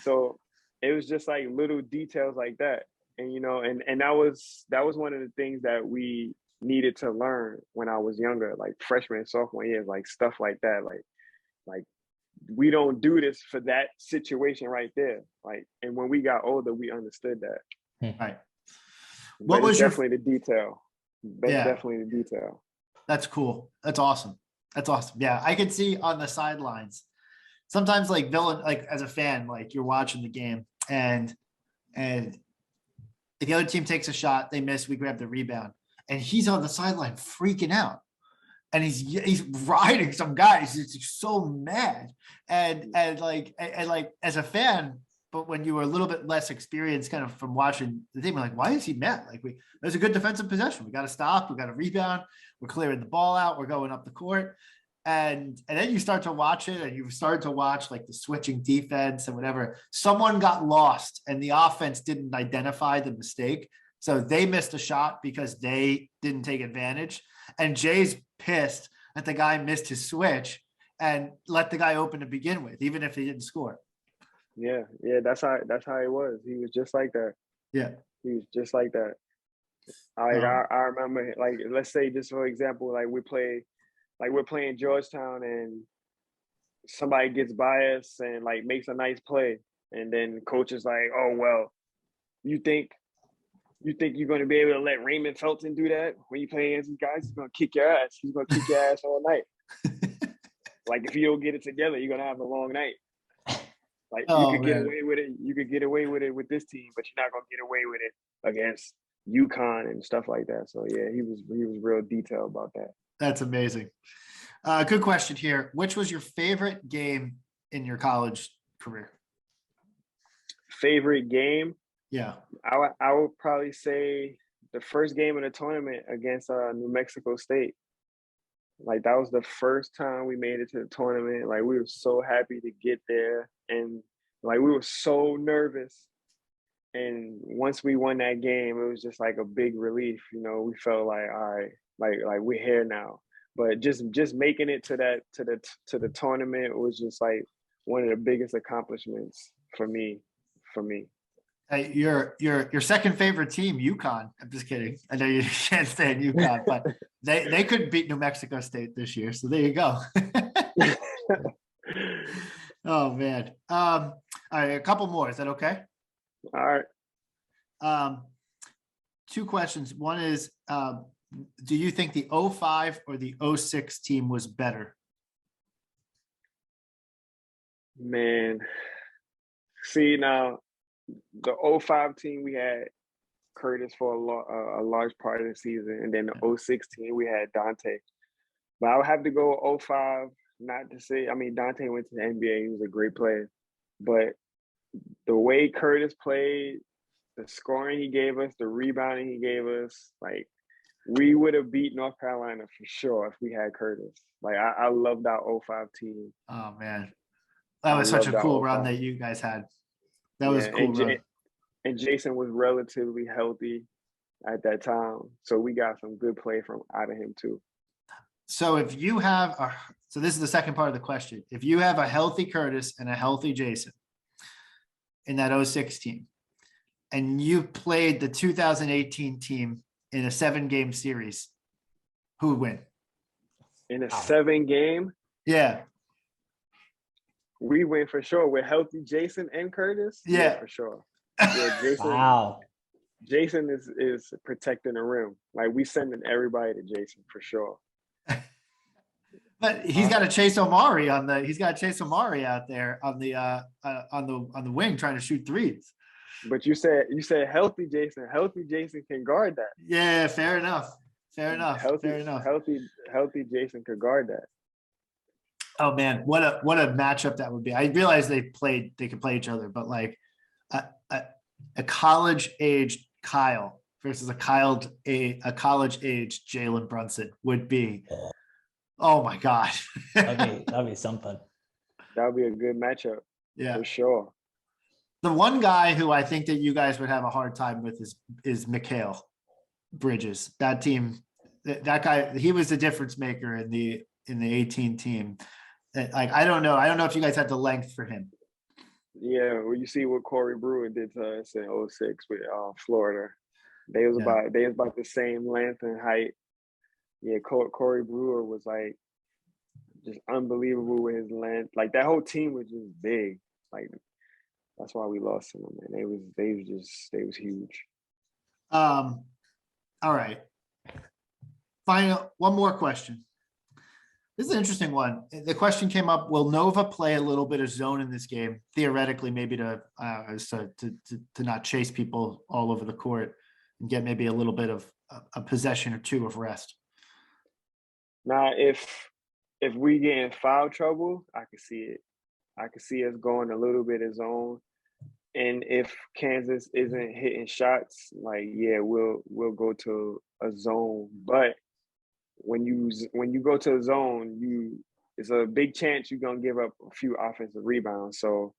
So it was just like little details like that. And, and that was one of the things that we needed to learn when I was younger, like freshman and sophomore years, like stuff like that. Like we don't do this for that situation right there. Like, and when we got older, we understood that. Right. What was definitely the detail? Definitely the detail. That's cool. That's awesome. Yeah, I can see on the sidelines. Sometimes, like as a fan, like you're watching the game, and if the other team takes a shot, they miss, we grab the rebound, and he's on the sideline freaking out, and he's riding some guy. He's so mad, and as a fan. But when you were a little bit less experienced kind of from watching the team, we're like, why is he mad? Like there's a good defensive possession. We got to stop. We got to rebound. We're clearing the ball out. We're going up the court. And then you start to watch it and you start to watch like the switching defense and whatever. Someone got lost and the offense didn't identify the mistake. So they missed a shot because they didn't take advantage. And Jay's pissed that the guy missed his switch and let the guy open to begin with, even if he didn't score. Yeah, that's how it was. He was just like that. Yeah. He was just like that. I remember, like, let's say, just for example, like we're playing Georgetown and somebody gets by us and like makes a nice play, and then coach is like, oh well, you think you're going to be able to let Raymond Felton do that when you play against these guys? He's going to kick your ass. He's going to kick your ass all night. Like, if you don't get it together, you're going to have a long night. Like, you could get away with it. You could get away with it with this team, but you're not going to get away with it against UConn and stuff like that. So yeah, he was real detailed about that. That's amazing. Good question here. Which was your favorite game in your college career? Favorite game? Yeah. I would probably say the first game of the tournament against New Mexico State. Like, that was the first time we made it to the tournament. Like, we were so happy to get there, and like we were so nervous. And once we won that game, it was just like a big relief. You know, we felt like, all right, like we're here now. But just making it to the tournament was just like one of the biggest accomplishments for me. Hey, your second favorite team, UConn. I'm just kidding. I know you can't stand UConn, but they couldn't beat New Mexico State this year. So there you go. Oh man. All right, a couple more. Is that okay? All right. Two questions. One is, do you think the 05 or the 06 team was better? Man, see, now the 05 team, we had Curtis for a large part of the season, and then the 06 team, we had Dante. But I would have to go 05, not to say, I mean, Dante went to the NBA. He was a great player. But the way Curtis played, the scoring he gave us, the rebounding he gave us, like, we would have beat North Carolina for sure if we had Curtis. Like, I love that 05 team. Oh man, that was such a cool run that you guys had. That was a cool run. And Jason was relatively healthy at that time, so we got some good play out of him too. So if you have so this is the second part of the question. If you have a healthy Curtis and a healthy Jason in that 06 team, and you played the 2018 team in a 7-game series, who would win? In a 7-game? Yeah. We win for sure with healthy Jason and Curtis. Yeah, for sure. Yeah, Jason. Wow. Jason is protecting the rim. Like, we sending everybody to Jason for sure. But he's got to chase Omari out there on the wing trying to shoot threes. But you said healthy Jason. Healthy Jason can guard that. Yeah, fair enough. Healthy Jason could guard that. Oh man, what a matchup that would be. I realize they could play each other, but like a college aged Kyle versus a college aged Jalen Brunson would be. Oh my God. that'd be something. That would be a good matchup. Yeah, for sure. The one guy who I think that you guys would have a hard time with is Mikhail Bridges. That team, that guy, he was the difference maker in the 18 team. Like, I don't know if you guys had the length for him. Yeah, well, you see what Corey Brewer did to us in 06 with Florida. They was about the same length and height. Yeah, Corey Brewer was like just unbelievable with his length. Like, that whole team was just big. Like, that's why we lost to them, man. They was huge. All right. Final one more question. This is an interesting one. The question came up: will Nova play a little bit of zone in this game, theoretically, maybe to not chase people all over the court and get maybe a little bit of a possession or two of rest? Now, if we get in foul trouble, I can see it. I can see us going a little bit of zone. And if Kansas isn't hitting shots, like, yeah, we'll go to a zone. But when you go to a zone, it's a big chance you're gonna give up a few offensive rebounds. So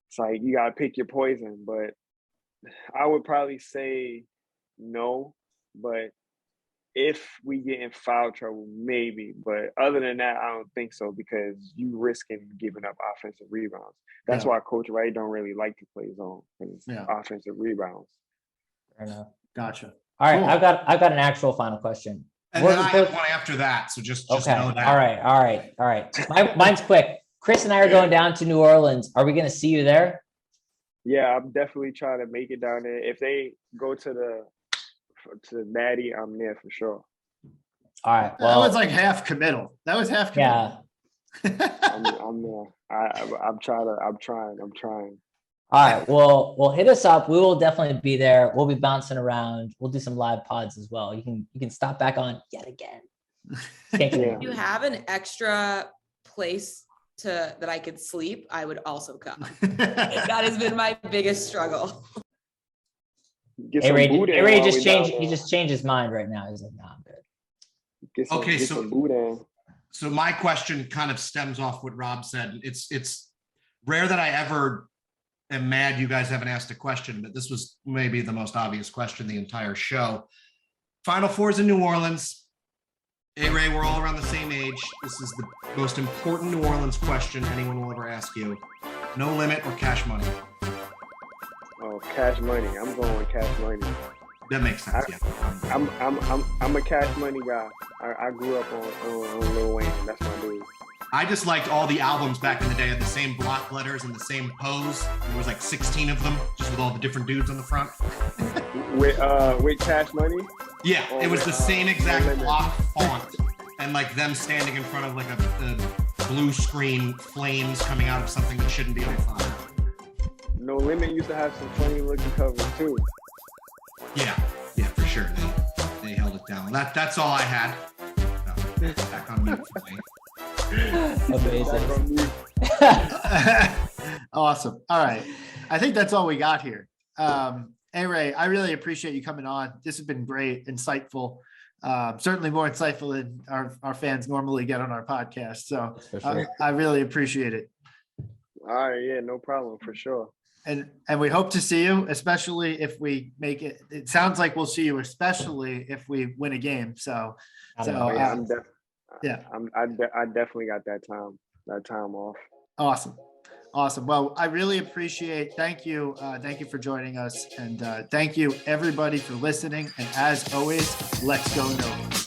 it's like you gotta pick your poison. But I would probably say no, but if we get in foul trouble, maybe. But other than that, I don't think so because you risking giving up offensive rebounds. That's why Coach Wright don't really like to play zone because offensive rebounds. Fair enough. Gotcha. All right, Cool. I've got an actual final question. And then I have one after that. So just Okay. know that. All right. Mine's quick. Chris and I are going down to New Orleans. Are we going to see you there? Yeah, I'm definitely trying to make it down there. If they go to the Natty, I'm there for sure. All right. Well, that was like half committal. That was half committal. Yeah. I'm there. I'm trying. All right. Well, hit us up. We will definitely be there. We'll be bouncing around. We'll do some live pods as well. You can stop back on yet again. If you have an extra place that I could sleep, I would also come. That has been my biggest struggle. Ray just changed. He just changed his mind right now. He's like, "No, I'm good." So my question kind of stems off what Rob said. It's rare that I ever am mad you guys haven't asked a question, but this was maybe the most obvious question the entire show. Final Four's in New Orleans. Ray, we're all around the same age. This is the most important New Orleans question anyone will ever ask you. No limit or cash money? Oh, cash money. I'm going with cash money. That makes sense. I'm a cash money guy. I grew up on Lil Wayne. That's my dude. I just liked all the albums back in the day had the same block letters and the same pose. There was like 16 of them, just with all the different dudes on the front. With cash money? Yeah, it was the same exact block font, and like them standing in front of like a blue screen, flames coming out of something that shouldn't be on fire. No Limit used to have some funny looking covers too. Yeah, for sure. They held it down. That's all I had. Back on mute for me. Amazing. Awesome. All right. I think that's all we got here. Hey, Ray, I really appreciate you coming on. This has been great, insightful, certainly more insightful than our fans normally get on our podcast. So sure. I really appreciate it. All right. Yeah, no problem for sure. And we hope to see you, especially if we make it. It sounds like we'll see you, especially if we win a game. So I definitely got that time off. Awesome. Well, I really appreciate. Thank you for joining us, and thank you everybody for listening. And as always, let's go Nova.